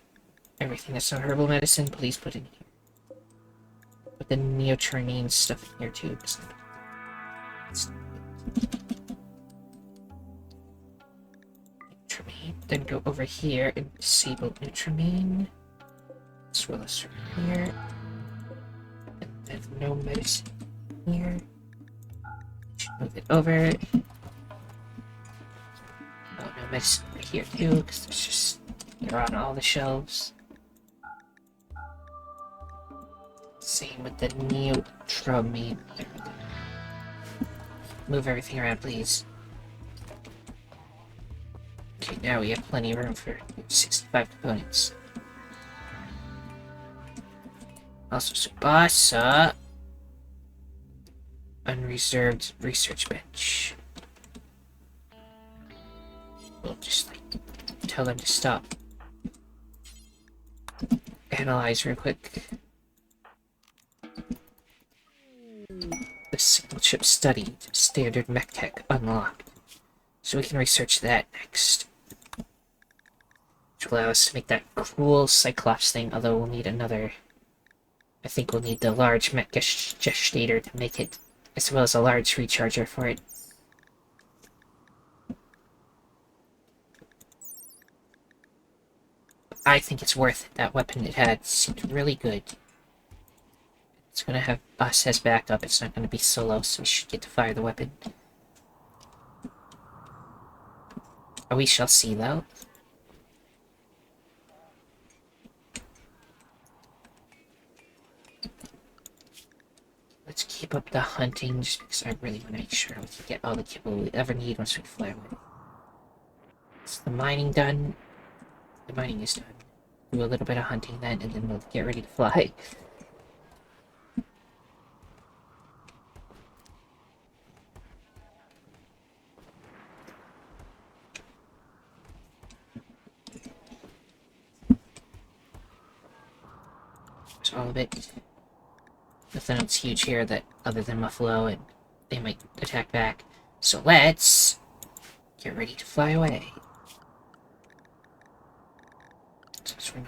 Everything that's not herbal medicine, please put in here. Put the neotermine stuff in here too. Neotermine. Then go over here and disable neotermine. As well as from here. And then no medicine here. Move it over. Oh, no medicine over here too, because there's just... they're on all the shelves. Same with the neotermine. There we go. Move everything around, please. Okay, now we have plenty of room for 65 components. Also, Subasa. Unreserved research bench. We'll just, like, tell them to stop. Analyze real quick. The signal chip studied. Standard mech tech unlocked. So we can research that next. Which will allow us to make that cool Cyclops thing, although we'll need another... I think we'll need the large mech gestator to make it, as well as a large recharger for it. I think it's worth it. That weapon it had seemed really good. It's gonna have us as backup. It's not gonna be solo, so we should get to fire the weapon. Oh, we shall see, though. Let's keep up the hunting, just because I really want to make sure we can get all the kibble we ever need once we fly away. Is the mining done? The mining is done. Do a little bit of hunting then, and then we'll get ready to fly. There's all of it. Nothing else huge here that other than Muffalo, and they might attack back. So let's get ready to fly away. Since we're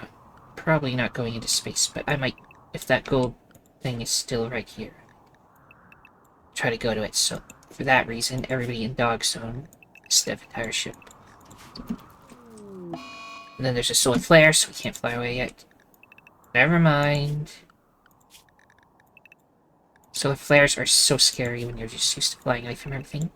probably not going into space, but I might, if that gold thing is still right here, try to go to it. So for that reason, everybody in Dog Zone, instead of entire ship. And then there's a solar flare, so we can't fly away yet. Never mind. Solar flares are so scary when you're just used to flying away from everything.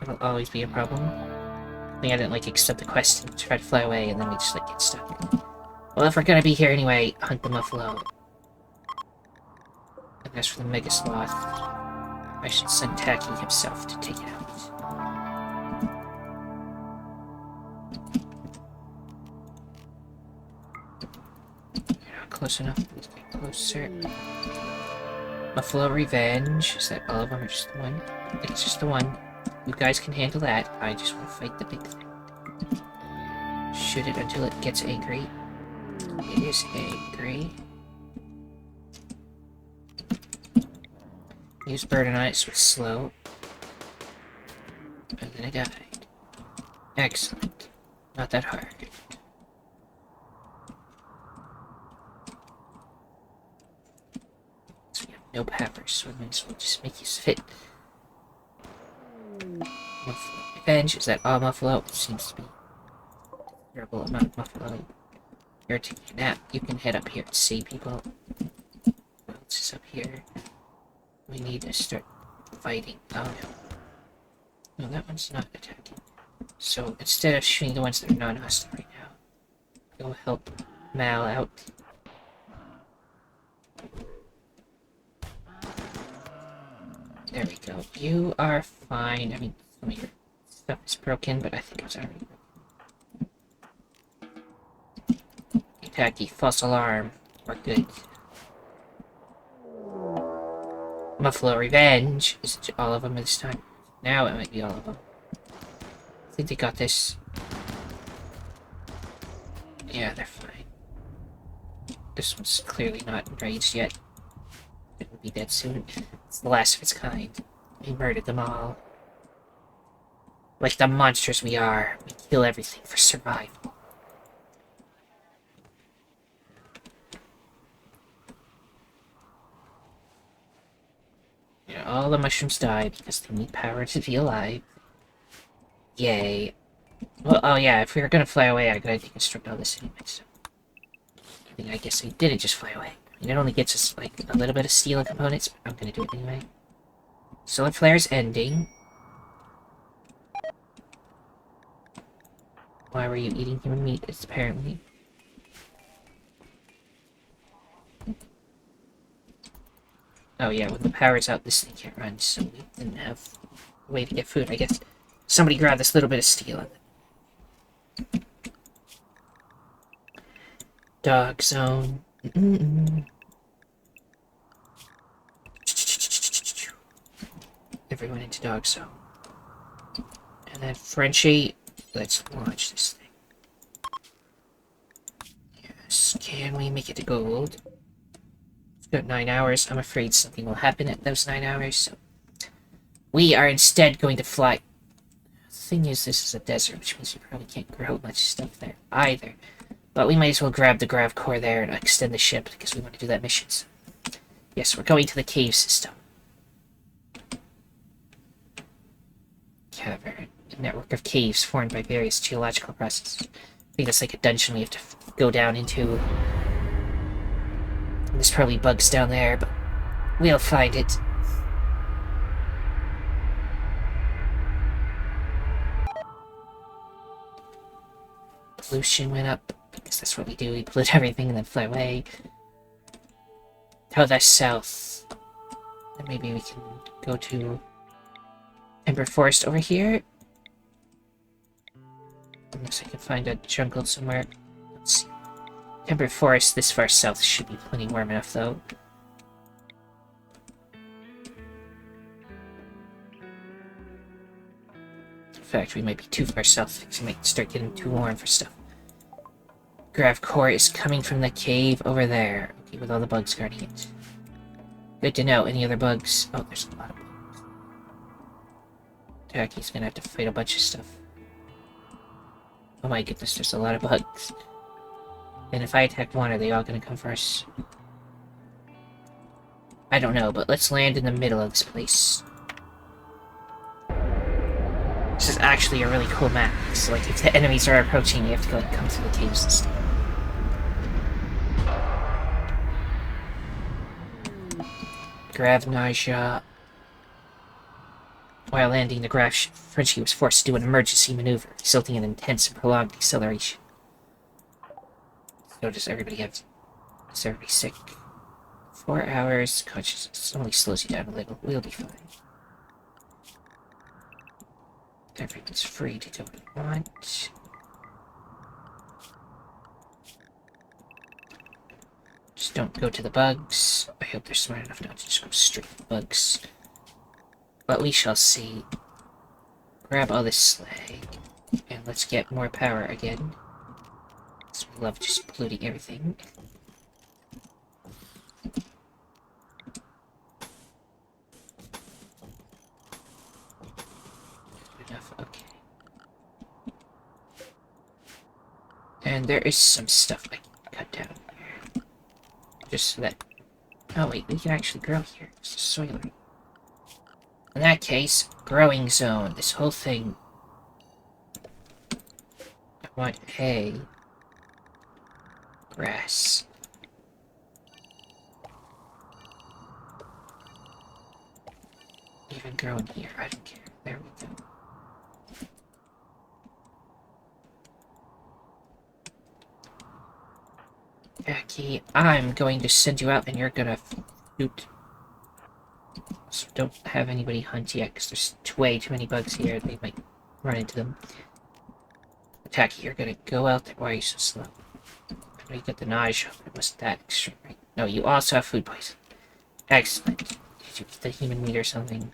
It'll always be a problem. I think I didn't like accept the quest and try to fly away, and then we just like get stuck. Well, if we're gonna be here anyway, hunt the Muffalo. And as for the Mega Sloth, I should send Tacky himself to take it out. You're not close enough. Let's get closer. Buffalo Revenge. Is that all of them or just the one? I think it's just the one. You guys can handle that. I just want to fight the big thing. Shoot it until it gets angry. It is angry. Use burden on it so it's slow. And then it died. Excellent. Not that hard. So we have no peppers, so we might as well just make use of it. Muffalo Revenge. Is that all Muffalo? It seems to be a terrible amount of Muffalo. You're taking a nap. You can head up here and see people. What else is up here? We need to start fighting. Oh no. No, that one's not attacking. So instead of shooting the ones that are non-hostile right now, go help Mal out. There we go. You are fine. I mean, some of your stuff is broken, but I think it's already broken. Attacky, false alarm. We're good. Muffalo Revenge. Is it all of them this time? Now it might be all of them. I think they got this. Yeah, they're fine. This one's clearly not enraged yet. It will be dead soon. It's the last of its kind. We murdered them all. Like the monsters we are, we kill everything for survival. Yeah, all the mushrooms died because they need power to be alive. Yay. Well, oh yeah, if we were gonna fly away, I gotta deconstruct all this anyway, so... I guess we didn't just fly away. I mean, it only gets us, like, a little bit of steel and components, but I'm gonna do it anyway. Solar flare's ending. Why were you eating human meat? It's apparently... Oh yeah, when the power's out, this thing can't run, so we didn't have a way to get food, I guess. Somebody grab this little bit of steel. Dog zone. Everyone into dog zone. And then Frenchie, let's launch this thing. Yes, can we make it to gold? It's got 9 hours. I'm afraid something will happen at those 9 hours, so... We are instead going to fly. The thing is, this is a desert, which means you probably can't grow much stuff there either. But we might as well grab the grav core there and extend the ship, because we want to do that mission. So. Yes, we're going to the cave system. Cavern. A network of caves formed by various geological processes. I think that's like a dungeon we have to go down into. There's probably bugs down there, but we'll find it. Pollution went up, because that's what we do. We pollute everything and then fly away. Oh, that's south. And maybe we can go to Timber Forest over here. Unless I can find a jungle somewhere. Let's see. Timber Forest this far south should be plenty warm enough, though. In fact, we might be too far south, because we might start getting too warm for stuff. Grav core is coming from the cave over there. Okay, with all the bugs guarding it. Good to know. Any other bugs? Oh, there's a lot of bugs. Tacky's gonna have to fight a bunch of stuff. Oh my goodness, there's a lot of bugs. And if I attack one, are they all gonna come for us? I don't know, but let's land in the middle of this place. This is actually a really cool map. So, like, if the enemies are approaching, you have to go, like, come through the caves and stuff. Grav nausea. While landing the grav ship, Frenchie was forced to do an emergency maneuver, resulting in intense and prolonged acceleration. So does everybody have... Is everybody sick? 4 hours, consciousness only slows you down a little. We'll be fine. Everyone's free to do what they want. Just don't go to the bugs. I hope they're smart enough not to just go straight to the bugs. But we shall see. Grab all this slag. And let's get more power again. So we love just polluting everything. Enough, okay. And there is some stuff I can cut down here. Just so that... Oh wait, we can actually grow here. It's a soil. In that case, growing zone. This whole thing... I want hay. Grass. Even growing here, I don't care. There we go. Jackie, I'm going to send you out and you're gonna shoot. So don't have anybody hunt yet, because there's way too many bugs here. They might run into them. Jackie, you're gonna go out there. Why are you so slow? I know you got the nausea, but it wasn't that extreme, right? No, you also have food poisoning. Excellent. Did you eat the human meat or something?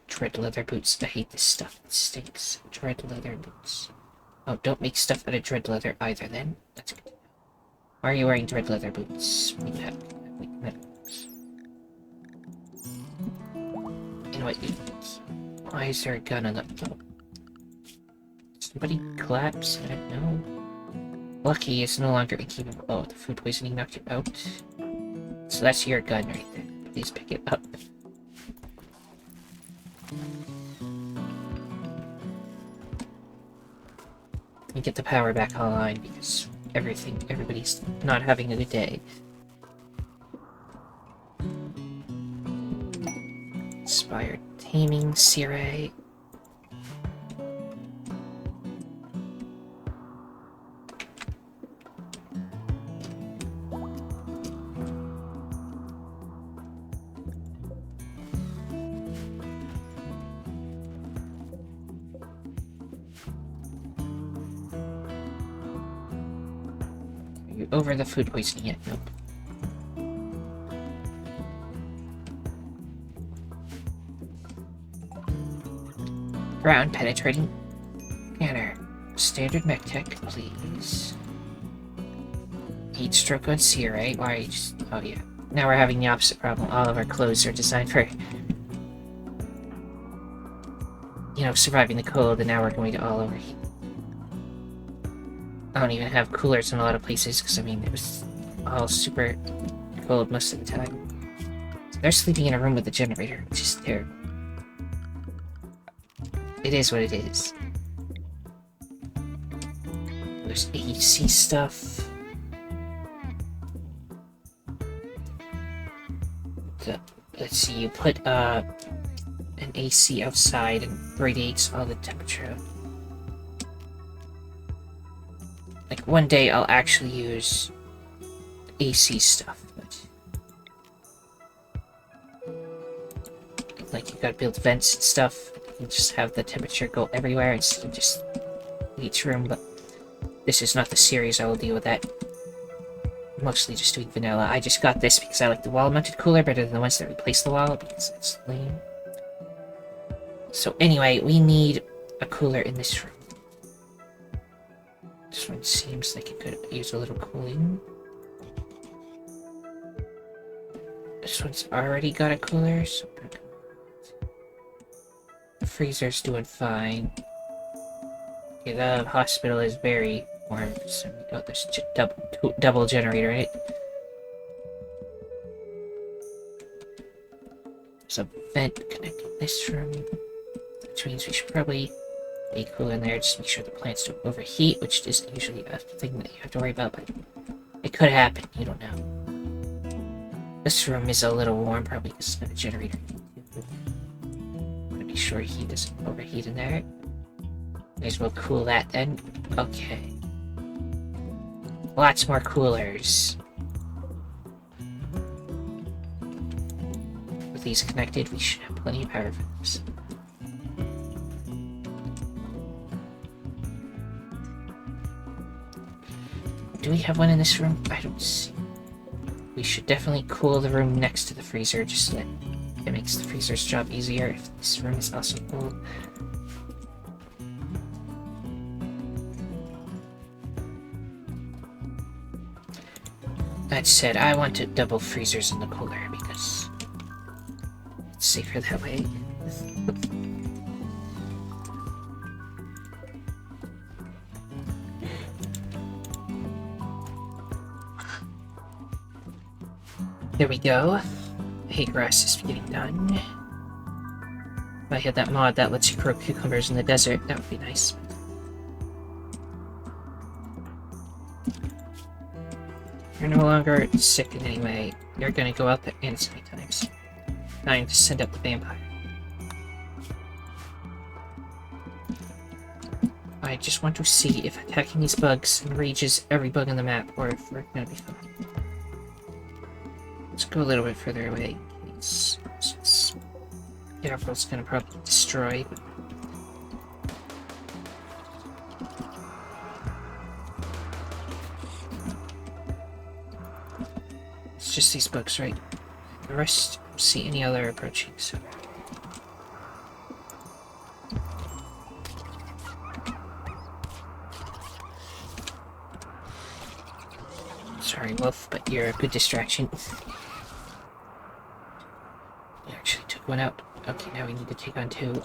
Dread leather boots. I hate this stuff. It stinks. Dread leather boots. Oh, don't make stuff out of dread leather either, then. That's good. Why are you wearing dread leather boots? You have metal boots. You know what? Why is there a gun on the... Oh. Somebody collapse? I don't know. Lucky it's no longer incapable. Oh, the food poisoning knocked you out. So that's your gun right there. Please pick it up. And get the power back online because everybody's not having a good day. Inspired taming, Sire. Over the food poisoning yet? Nope. Ground penetrating scanner. Standard mech tech, please. Heat stroke on Sierra. Why are you just... Oh yeah. Now we're having the opposite problem. All of our clothes are designed for... You know, surviving the cold, and now we're going to all overheat. I don't even have coolers in a lot of places, because I mean, it was all super cold most of the time. So they're sleeping in a room with a generator, which is terrible. It is what it is. There's AC stuff. Let's see, you put an AC outside and radiates all the temperature. Like, one day I'll actually use AC stuff, but... Like, you gotta build vents and stuff, and just have the temperature go everywhere instead of just each room, but this is not the series I will deal with that. Mostly just doing vanilla. I just got this because I like the wall-mounted cooler better than the ones that replace the wall, because it's lame. So anyway, we need a cooler in this room. This one seems like it could use a little cooling. This one's already got a cooler, so the freezer's doing fine. Okay, the hospital is very warm. So, oh, there's double generator in it. There's a vent connecting this room, which means we should probably be cool in there. Just make sure the plants don't overheat, which isn't usually a thing that you have to worry about, but it could happen. You don't know. This room is a little warm, probably because it's got a generator. Want to be sure he doesn't overheat in there. May as well cool that then. Okay. Lots more coolers. With these connected, we should have plenty of power for this. do we have one in this room? I don't see. We should definitely cool the room next to the freezer, just so that it makes the freezer's job easier if this room is also cool. That said, I want to double freezers in the cooler because it's safer that way. There we go. Hay grass is getting done. If I had that mod that lets you grow cucumbers in the desert, that would be nice. You're no longer sick in any way. You're gonna go out there and many times. Time to send up the vampire. I just want to see if attacking these bugs enrages every bug on the map, or if we're gonna be fine. Let's go a little bit further away. Gavril's gonna probably destroy. It's just these bugs, right? The rest, I don't see any other approaching, so. Sorry, Wolf, but you're a good distraction. You actually took one out. Okay, now we need to take on two.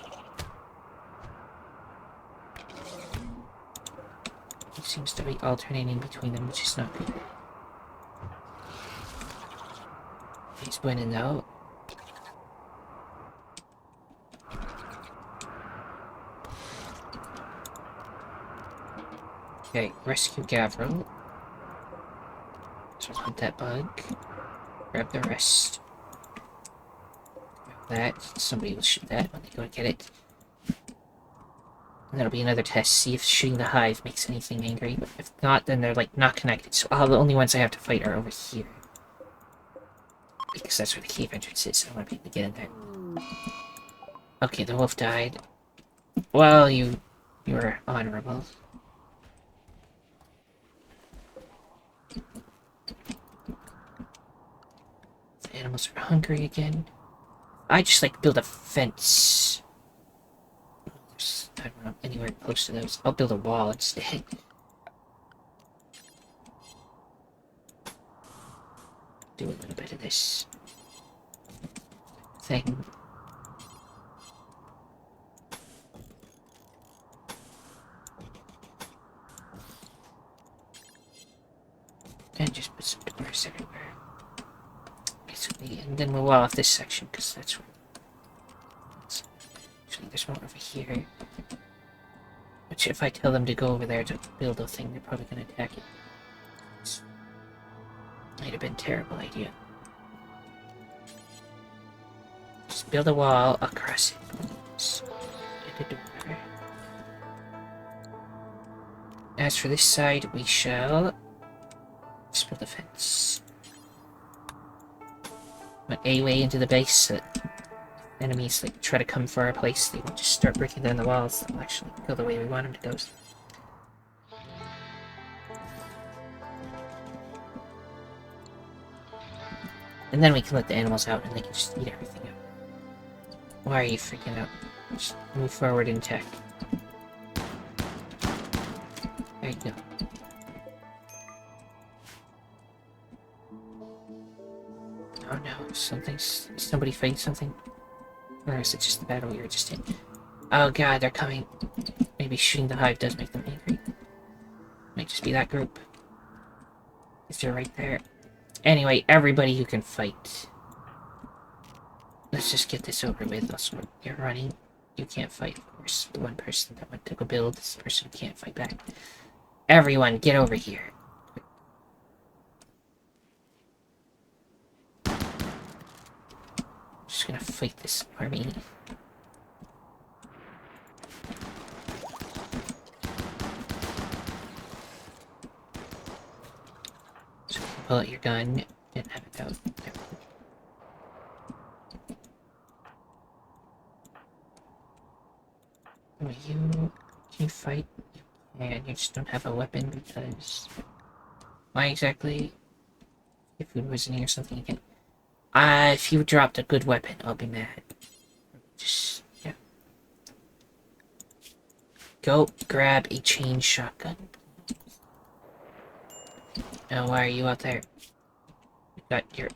He seems to be alternating between them, which is not good. He's winning though. Okay, rescue Gavril. So put that bug. Grab the rest. Grab that. Somebody will shoot that when they go to get it. And that'll be another test. See if shooting the hive makes anything angry. But if not, then they're like not connected. So the only ones I have to fight are over here. Because that's where the cave entrance is. I want to be able to get in there. Okay, the wolf died. Well, you were honorable. The animals are hungry again. I just like build a fence. I don't know, anywhere close to those. I'll build a wall instead. Do a little bit of this thing. And just put some doors everywhere. Basically, and then we'll wall off this section, because that's where... Actually, there's one over here. Which, if I tell them to go over there to build a thing, they're probably going to attack it. Might have been a terrible idea. Just build a wall across it. And a door. As for this side, we shall just build a fence. Went a way into the base so that enemies like try to come for our place. They won't just start breaking down the walls. They'll actually go the way we want them to go. And then we can let the animals out and they can just eat everything up. Why are you freaking out? Just move forward and attack. There you go. Oh no, somebody fighting something? Or is it just the battle we were just in? Oh god, they're coming. Maybe shooting the hive does make them angry. Might just be that group. Is there right there? Anyway, everybody who can fight. Let's just get this over with. Also, you're running. You can't fight, of course. The one person that went to go build is the person who can't fight back. Everyone, get over here. Just gonna fight this army. So pull out your gun and have it out. There. Can you fight? You can. You just don't have a weapon because Why exactly? If food poisoning or something again. If you dropped a good weapon, I'll be mad. Just, yeah. Go grab a chain shotgun. Oh, why are you out there? You got your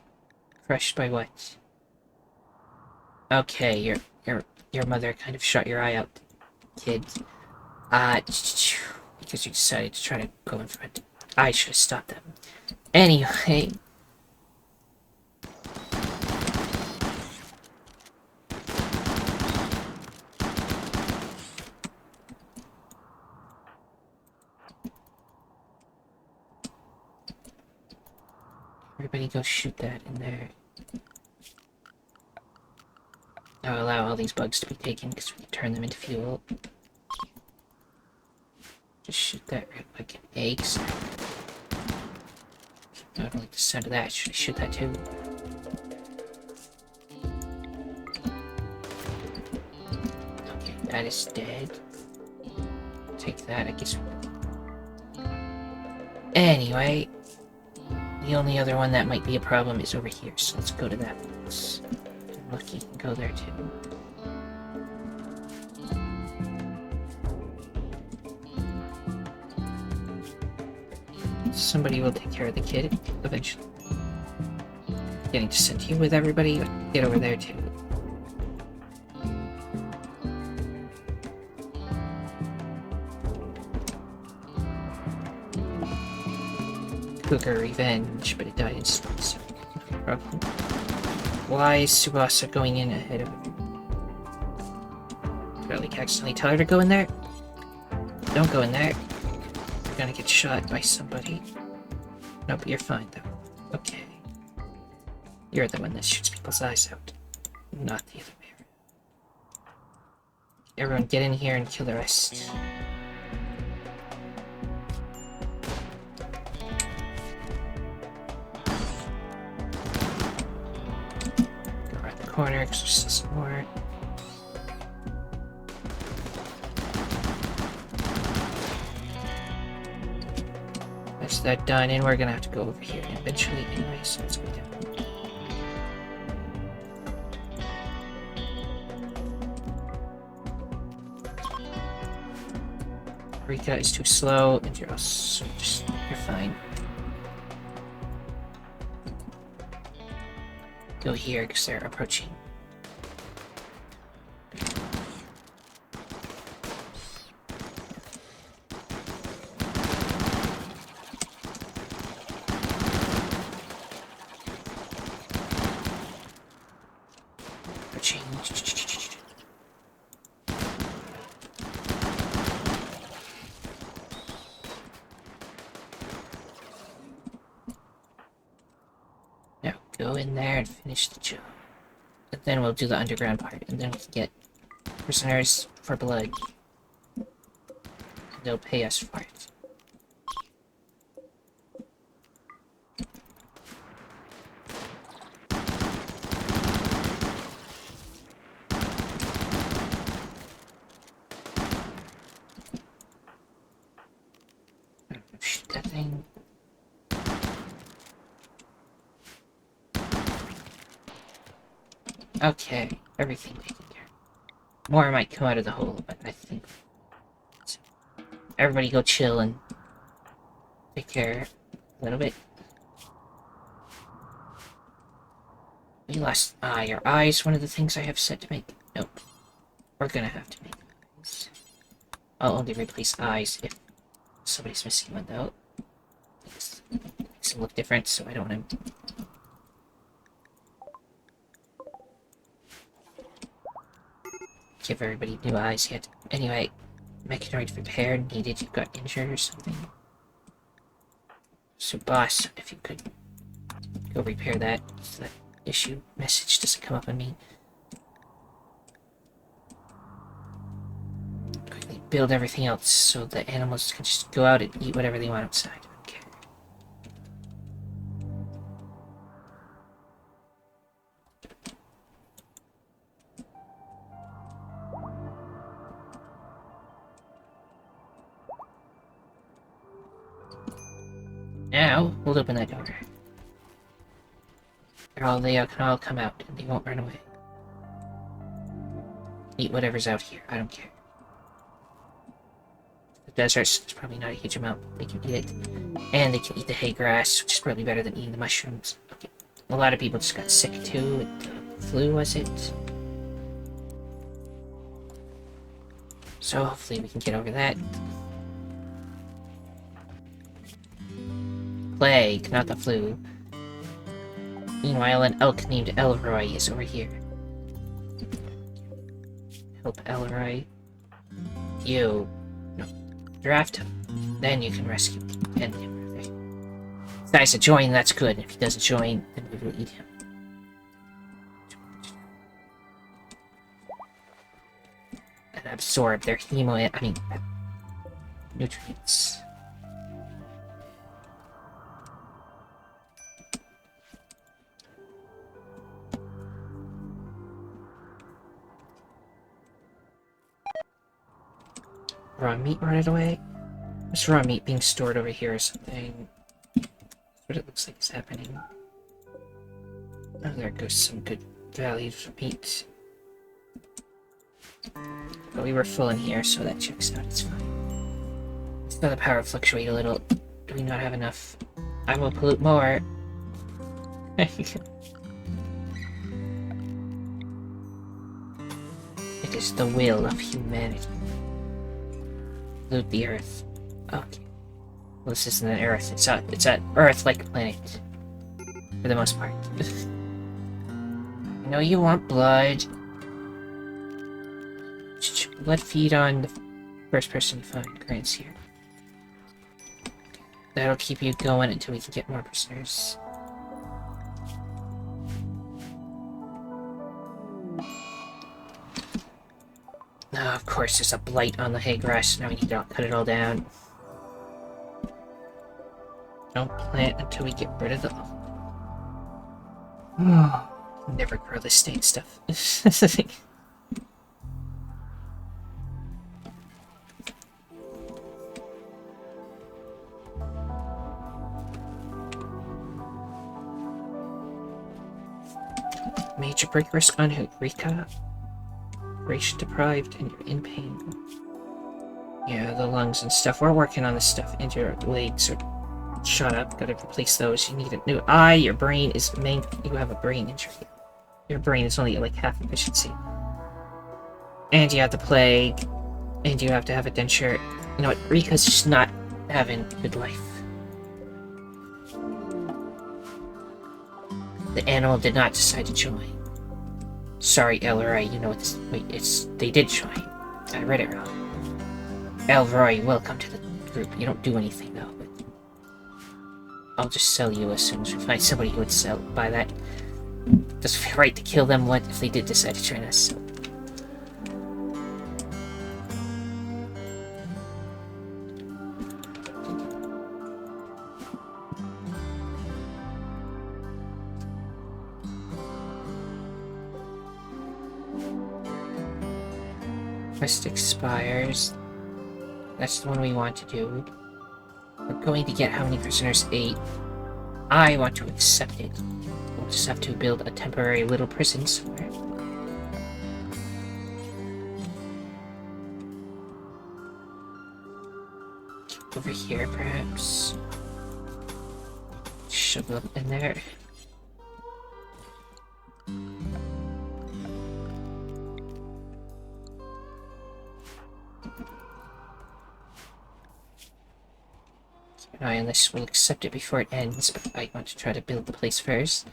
crushed by what? Okay, your mother kind of shot your eye out, kid. Because you decided to try to go in front. I should have stopped them. Anyway. Everybody go shoot that in there. I'll allow all these bugs to be taken because we can turn them into fuel. Just shoot that like an egg. I don't like the sound of that. Should I shoot that too? Okay, that is dead. Take that, I guess. Anyway, the only other one that might be a problem is over here, so let's go to that place. Lucky can go there too. Somebody will take care of the kid eventually. Getting to send you with everybody. Get over there too. Cougar revenge, but it died instantly, so no problem. Why is Tsubasa going in ahead of him? Did I like accidentally tell her to go in there? Don't go in there. You're gonna get shot by somebody. Nope, you're fine though. Okay. You're the one that shoots people's eyes out, not the other way around. Everyone get in here and kill the rest. Go around the corner because there's still some more. That's that done, and we're gonna have to go over here eventually anyway, so let's go down. Rika is too slow, and you're fine. Go here, because they're approaching. Approaching. Now go in there and finish the job. And then we'll do the underground part, and then we can get prisoners for blood. And they'll pay us for it. Shoot that thing. Okay, everything taken care of. More might come out of the hole, but I think... Everybody go chill and take care a little bit. We lost your eyes, one of the things I have set to make. Nope. We're gonna have to make eyes. I'll only replace eyes if somebody's missing one, though. Makes them look different, so I don't want to... Give everybody new eyes yet. Anyway, mechanoid repair needed. You got injured or something. So, boss, if you could go repair that, so that issue message doesn't come up on me. Quickly build everything else so the animals can just go out and eat whatever they want outside. Okay. Now, we'll open that door. They can all come out, and they won't run away. Eat whatever's out here, I don't care. The desert's probably not a huge amount, but they can eat it. And they can eat the hay grass, which is probably better than eating the mushrooms. Okay. A lot of people just got sick too with the flu, was it? So hopefully we can get over that. Plague, not the flu. Meanwhile, an elk named Elroy is over here. Help Elroy. You. No. Draft him. Then you can rescue him. If he decides to join, that's good. If he doesn't join, then we will eat him. And absorb their nutrients. Raw meat running away? There's raw meat being stored over here or something. That's what it looks like is happening. Oh, there goes some good value for meat. But we were full in here, so that checks out, it's fine. So the power fluctuate a little. Do we not have enough? I will pollute more. It is the will of humanity. Loot the Earth. Okay. Well, this isn't an Earth. It's an Earth-like planet. For the most part. I know you want blood. Blood feed on the first person you find. Grants here. That'll keep you going until we can get more prisoners. Oh, of course, there's a blight on the hay grass. Now we need to cut it all down. Don't plant until we get rid of the... Never grow this stain stuff. That's the thing. Major break risk on Eureka. Ration deprived and you're in pain. Yeah, the lungs and stuff. We're working on this stuff. And your legs are shot up. Gotta replace those. You need a new eye. Your brain is you have a brain injury. Your brain is only at like half efficiency. And you have the plague. And you have to have a denture. You know what? Rika's just not having a good life. The animal did not decide to join. Sorry, Elroy, you know it's... Wait, they did join. I read it wrong. Elroy, welcome to the group. You don't do anything, though, but... I'll just sell you as soon as we find somebody who would buy that. Doesn't feel right to kill them, what if they did decide to join us, so... Quest expires. That's the one we want to do. We're going to get how many prisoners? 8. I want to accept it. We'll just have to build a temporary little prison somewhere. Over here, perhaps. Shove them in there. Keep an eye on this. We'll accept it before it ends, but I want to try to build the place first.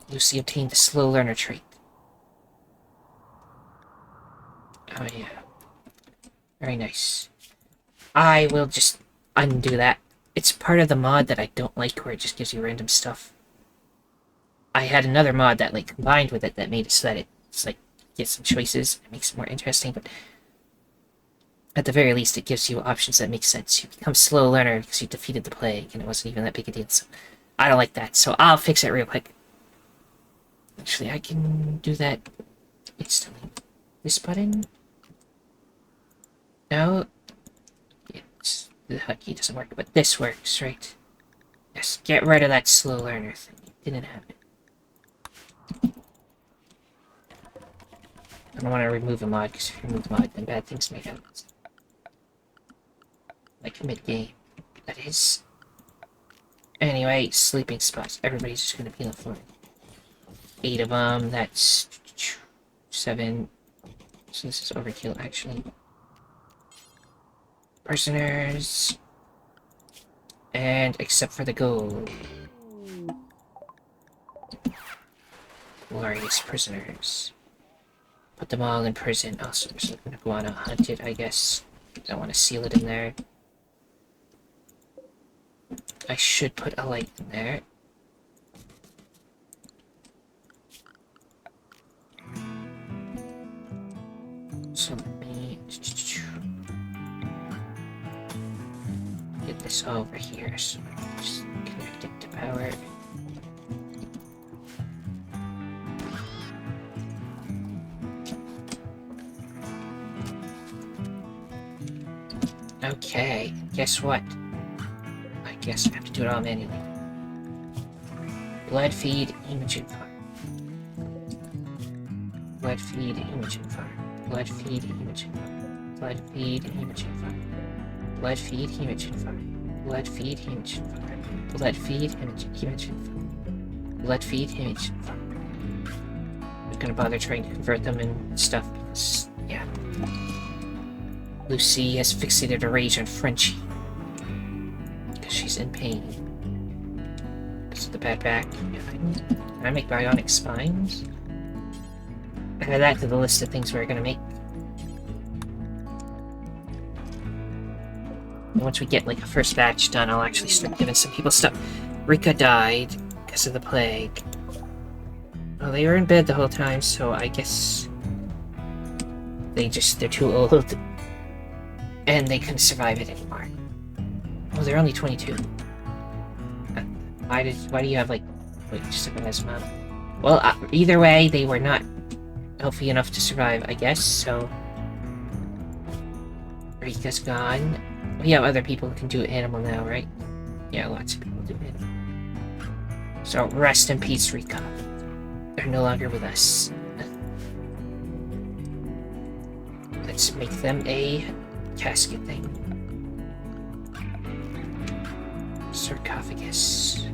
Lucy obtained the slow learner trait. Oh yeah. Very nice. I will just undo that. It's part of the mod that I don't like, where it just gives you random stuff. I had another mod that like combined with it that made it so that it's like get some choices. It makes it more interesting, but at the very least, it gives you options that make sense. You become slow learner because you defeated the plague, and it wasn't even that big a deal. So I don't like that. So I'll fix it real quick. Actually, I can do that instantly. This button. No. Yes. The hotkey doesn't work, but this works, right? Yes, get rid of that slow learner thing. It didn't happen. I don't want to remove a mod, because if you remove a mod, then bad things may happen. Like mid-game. That is. Anyway, sleeping spots. Everybody's just gonna be on the floor. 8 of them, that's 7. So this is overkill, actually. Prisoners. And except for the gold. Glorious prisoners. Put them all in prison. Also, we're still gonna go on a hunted, I guess. Don't want to seal it in there. I should put a light in there. So let me get this over here. So just connect it to power. Okay, guess what? I guess I have to do it all manually. Blood feed, imaging farm. Blood feed, imaging farm. Blood feed, imaging farm. Blood feed, imaging farm. Blood feed, imaging farm. Blood feed, imaging farm. Blood feed, imaging farm. Blood feed, imaging farm. I'm not gonna bother trying to convert them and stuff because, yeah. Lucy has fixated a rage on Frenchie. Because she's in pain. Because of the bad back. Can I make bionic spines? Add that to the list of things we're gonna make. And once we get like a first batch done, I'll actually start giving some people stuff. Rika died because of the plague. Well, they were in bed the whole time, so I guess they're too old. And they couldn't survive it anymore. Oh, they're only 22. Why do you have like... Wait, just a asthma. Well, either way, they were not healthy enough to survive, I guess, so... Rika's gone. We have other people who can do animal now, right? Yeah, lots of people do animal. So, rest in peace, Rika. They're no longer with us. Let's make them a casket thing. Sarcophagus.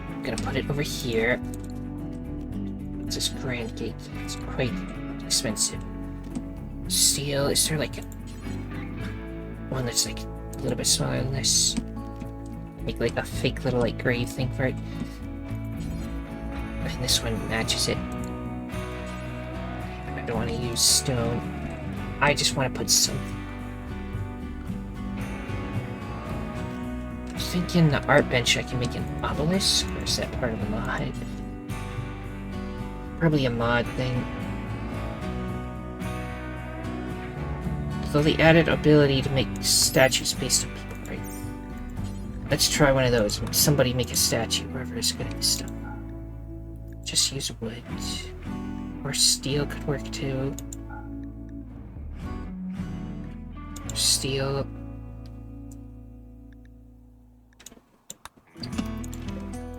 I'm gonna put it over here. It's this grand gate. It's quite expensive. Steel, is there like one that's like a little bit smaller than this? Make like a fake little like grave thing for it. And this one matches it. I don't want to use stone. I just want to put something. I'm thinking the art bench I can make an obelisk, or is that part of the mod? Probably a mod thing. Though the added ability to make statues based on people, right? Let's try one of those. Somebody make a statue, whoever is good at this stuff. Just use wood. Or steel could work too. Steel.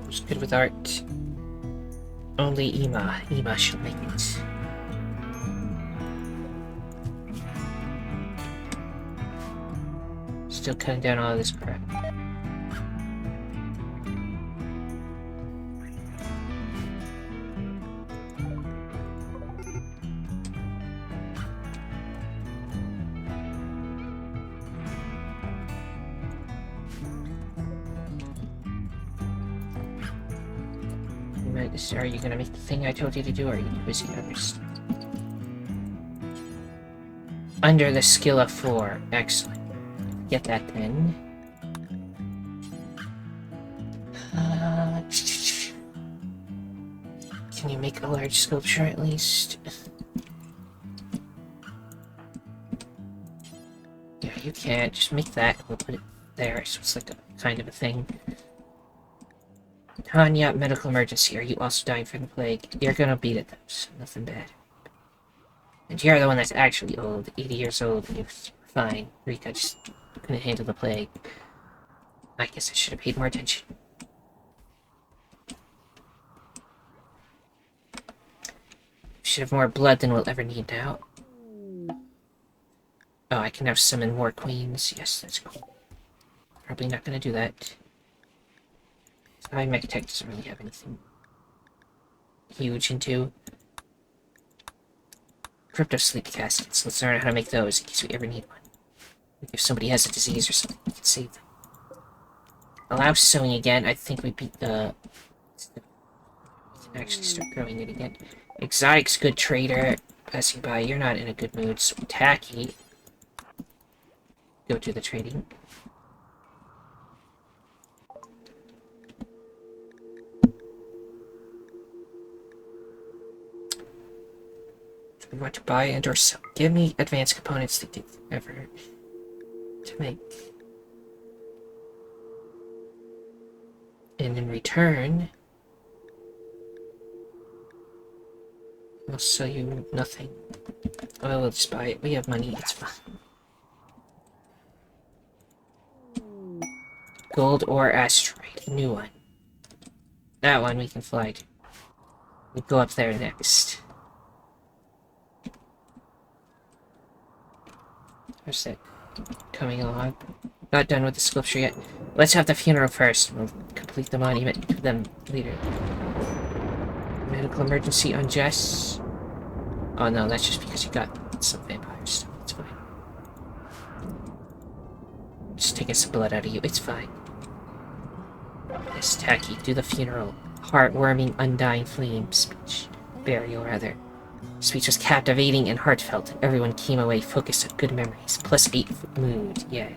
Who's good with art? Only Ima. Ima should make it. Still cutting down all of this crap. Are you gonna make the thing I told you to do, or are you busy with other stuff? Under the skill of 4. Excellent. Get that then. Can you make a large sculpture at least? Yeah, you can. Just make that. We'll put it there, so it's like a kind of a thing. Tanya, medical emergency. Are you also dying from the plague? You're gonna beat it, though, so nothing bad. And you're the one that's actually old, 80 years old, and you're fine. Rika just couldn't handle the plague. I guess I should have paid more attention. Should have more blood than we'll ever need now. Oh, I can now summon more queens. Yes, that's cool. Probably not gonna do that. My mech tech doesn't really have anything huge into. Crypto sleep caskets. Let's learn how to make those in case we ever need one. If somebody has a disease or something, we can save them. Allow sowing again. I think we beat the... We can actually start growing it again. Exotic's good trader. Passing by, you're not in a good mood, so Tacky. Go do the trading. We want to buy and or sell. Give me advanced components to take ever to make. And in return, I'll sell you nothing. Well, we'll just buy it. We have money, it's fine. Gold or asteroid. A new one. That one we can fly to. We'll go up there next. Where's that coming along? Not done with the sculpture yet. Let's have the funeral first. We'll complete the monument to them later. Medical emergency on Jess. Oh no, that's just because you got some vampire stuff. It's fine. Just taking some blood out of you. It's fine. Yes, Tacky, do the funeral. Heartwarming, undying flame speech. Burial, rather. Speech was captivating and heartfelt. Everyone came away focused on good memories. +8 mood. Yay.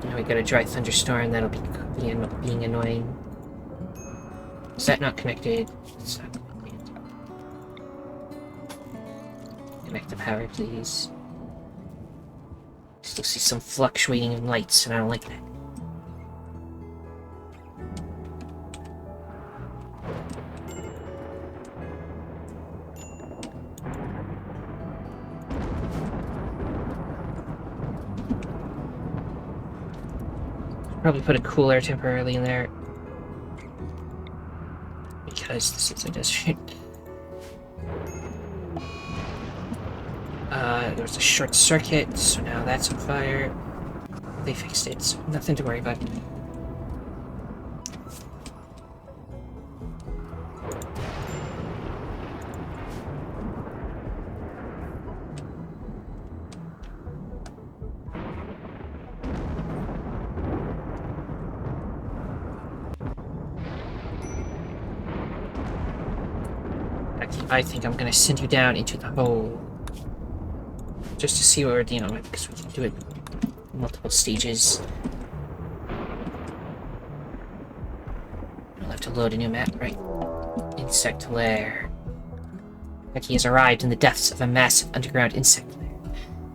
Now we got a dry thunderstorm. That'll be being annoying. Is that not connected? It's not connected. Connect the power, please. Still see some fluctuating in lights, and I don't like that. Probably put a cooler temporarily in there. Because this is a desert. There was a short circuit, so now that's on fire. They fixed it, so nothing to worry about. I think I'm gonna send you down into the hole. Just to see what we're dealing with, because we can do it in multiple stages. We'll have to load a new map, right? Insect lair. Becky has arrived in the depths of a massive underground insect lair.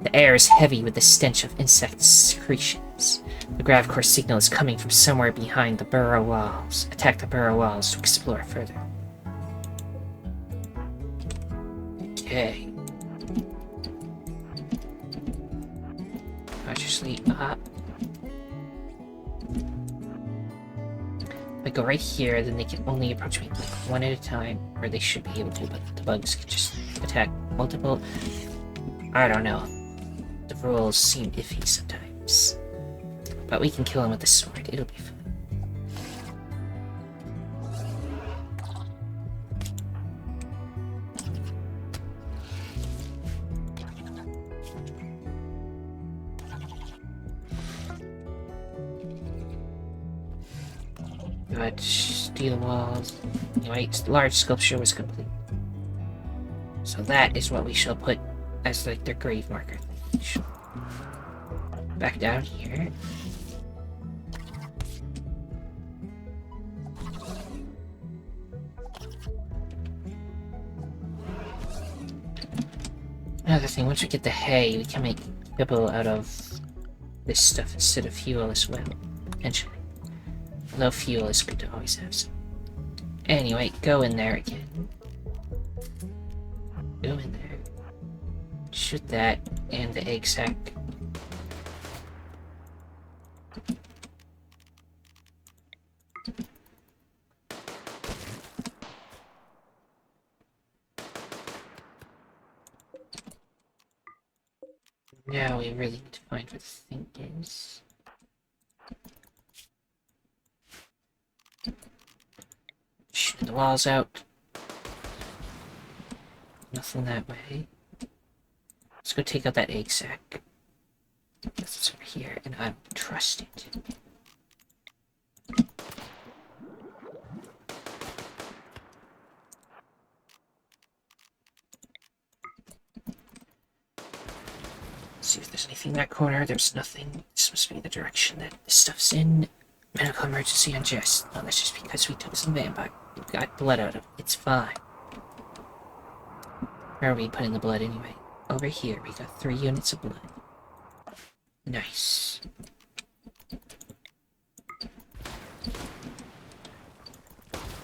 The air is heavy with the stench of insect secretions. The grav-core signal is coming from somewhere behind the burrow walls. Attack the burrow walls to explore further. Okay. Cautiously up. If I go right here, then they can only approach me like one at a time, or they should be able to, but the bugs can just attack multiple. I don't know. The rules seem iffy sometimes. But we can kill him with the sword, it'll be fun. Got steel walls. Anyway, large sculpture was complete. So that is what we shall put as like their grave marker. Back down here. Another thing, once we get the hay, we can make kibble out of this stuff instead of fuel as well, potentially. Although fuel is good to always have some. Anyway, go in there again. Go in there. Shoot that and the egg sac. Now we really need to find where the thing is. Shooting the walls out. Nothing that way. Let's go take out that egg sac. It's over here, and I don't trust it. See if there's anything in that corner. There's nothing. This must be the direction that this stuff's in. Medical emergency on Jess. No, that's just because we took some vampire. We got blood out of it. It's fine. Where are we putting the blood anyway? Over here. We got 3 units of blood. Nice.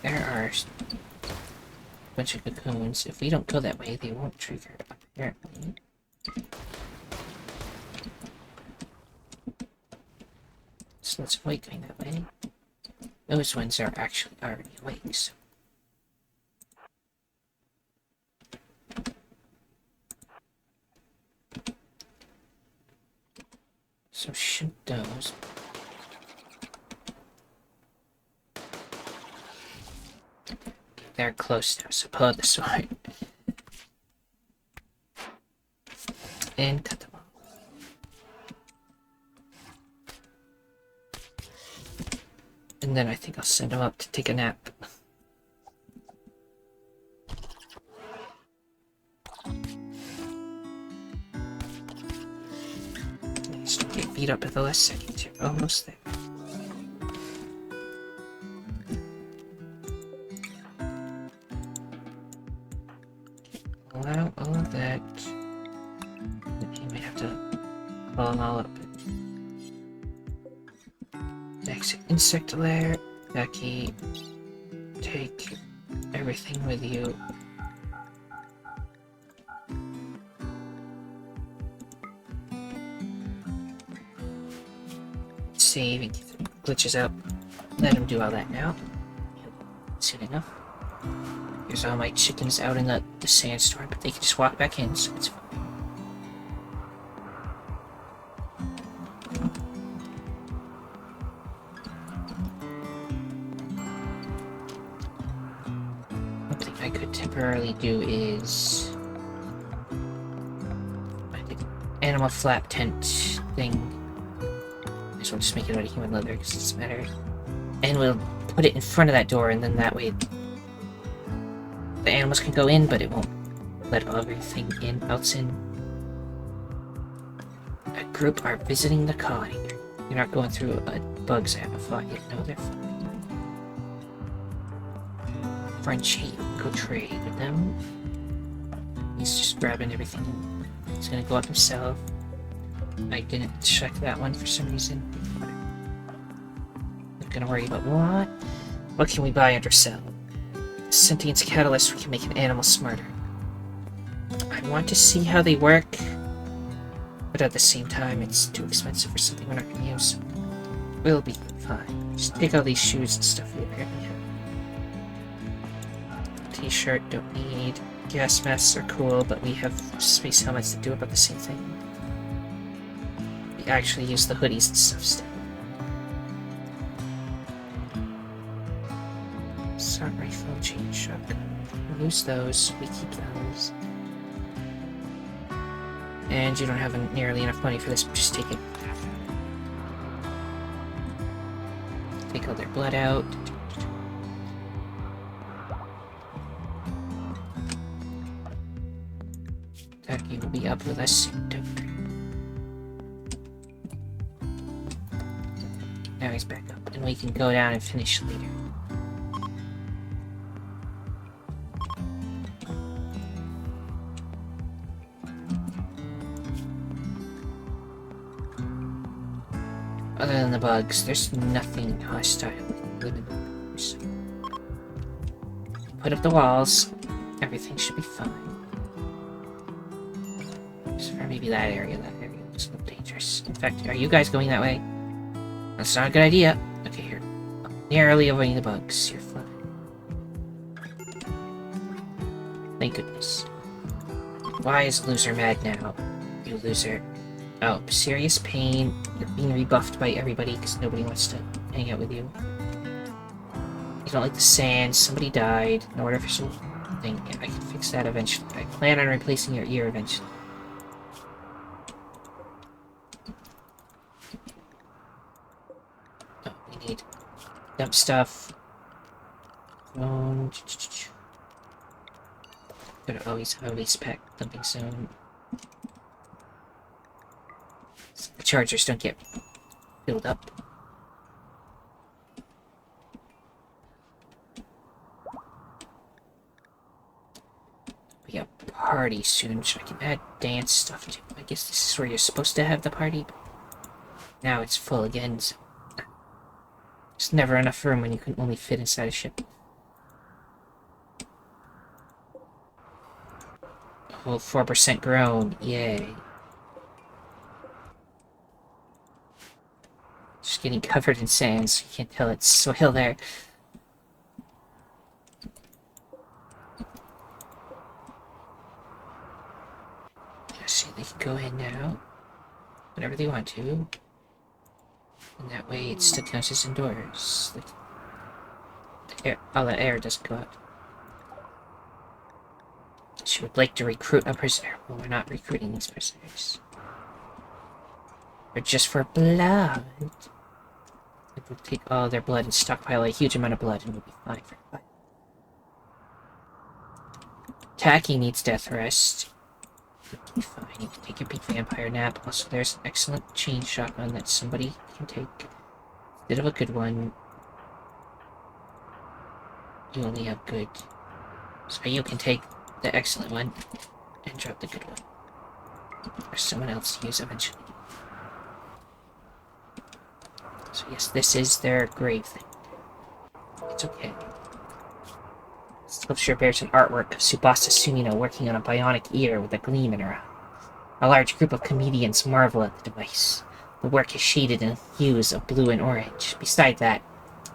There are a bunch of cocoons. If we don't go that way, they won't trigger, apparently. So let's avoid going that way. Those ones are actually already awake, so. So shoot those. They're close now, so pull out the sword. And cut them off. And then I think I'll send him up to take a nap. Just don't get beat up at the last second. You're almost there. Allow all of that. You may have to pull them all up. Exit insect lair. Becky, take everything with you. Save and get the glitches out. Let him do all that now. Soon enough. Here's all my chickens out in the sandstorm, but they can just walk back in, so it's fine. One thing I could temporarily do is animal flap tent thing. I just want to just make it out of human leather because it doesn't matter. And we'll put it in front of that door, and then that way the animals can go in, but it won't let everything else in. A group are visiting the colony. You're not going through a bugs I haven't fought yet. No, they're fine. Frenchie, go trade with them. He's just grabbing everything. He's gonna go up himself. I didn't check that one for some reason. Not gonna worry about what. What can we buy under sell? Sentience catalyst, we can make an animal smarter. I want to see how they work, but at the same time, it's too expensive for something we're not going to use. We'll be fine. Just take all these shoes and stuff we apparently have. T-shirt, don't need. Gas masks are cool, but we have space helmets that do about the same thing. We actually use the hoodies and stuff still. Assault rifle, chain shotgun. We use those, we keep those. And you don't have nearly enough money for this, but just take it. Take all their blood out. Taki will be up with us soon, don't worry. Now he's back up, and we can go down and finish later. Other than the bugs, there's nothing hostile with living bugs. put up the walls. Everything should be fine. Except for maybe that area. That area looks a little dangerous. In fact, are you guys going that way? That's not a good idea. Okay, you're narrowly avoiding the bugs. You're fine. Thank goodness. Why is loser mad now? You loser. Oh, serious pain. You're being rebuffed by everybody because nobody wants to hang out with you. You don't like the sand. Somebody died. No artificial thing. Yeah, I can fix that eventually. I plan on replacing your ear eventually. Oh, we need dump stuff. Go to always pack dumping zone. So the chargers don't get filled up. We got a party soon, so I can add dance stuff too. I guess this is where you're supposed to have the party, but now it's full again, so there's never enough room when you can only fit inside a ship. A whole 4% grown, yay. Just getting covered in sand, so you can't tell it's soil there. See, they can go in now, whenever they want to, and that way it still counts as indoors. Like, the air, all the air doesn't go out. She would like to recruit a prisoner. Well, we're not recruiting these prisoners. They're just for blood. If we'll take all their blood and stockpile a huge amount of blood, and we'll be fine for a while. Tacky needs death rest. You'll be fine. You can take your big vampire nap. Also, there's an excellent chain shotgun that somebody can take. Instead of a good one, you only have good. So you can take the excellent one and drop the good one. For someone else to use eventually. So yes, this is their grave thing. It's okay. The sculpture bears an artwork of Tsubasa Sumino working on a bionic ear with a gleam in her eye. A large group of comedians marvel at the device. The work is shaded in hues of blue and orange. Besides that,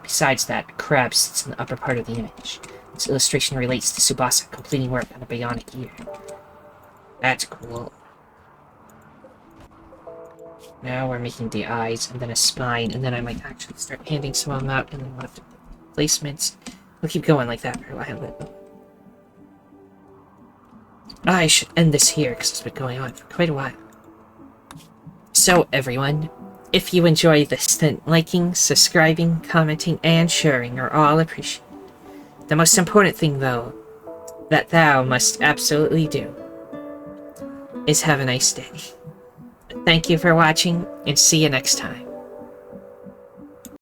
a crab sits in the upper part of the image. This illustration relates to Tsubasa completing work on a bionic ear. That's cool. Now we're making the eyes, and then a spine, and then I might actually start handing some of them out, and then we'll have to placements. We'll keep going like that for a while. I should end this here, because it's been going on for quite a while. So, everyone, if you enjoy this, then liking, subscribing, commenting, and sharing are all appreciated. The most important thing, though, that thou must absolutely do, is have a nice day. Thank you for watching, and see you next time.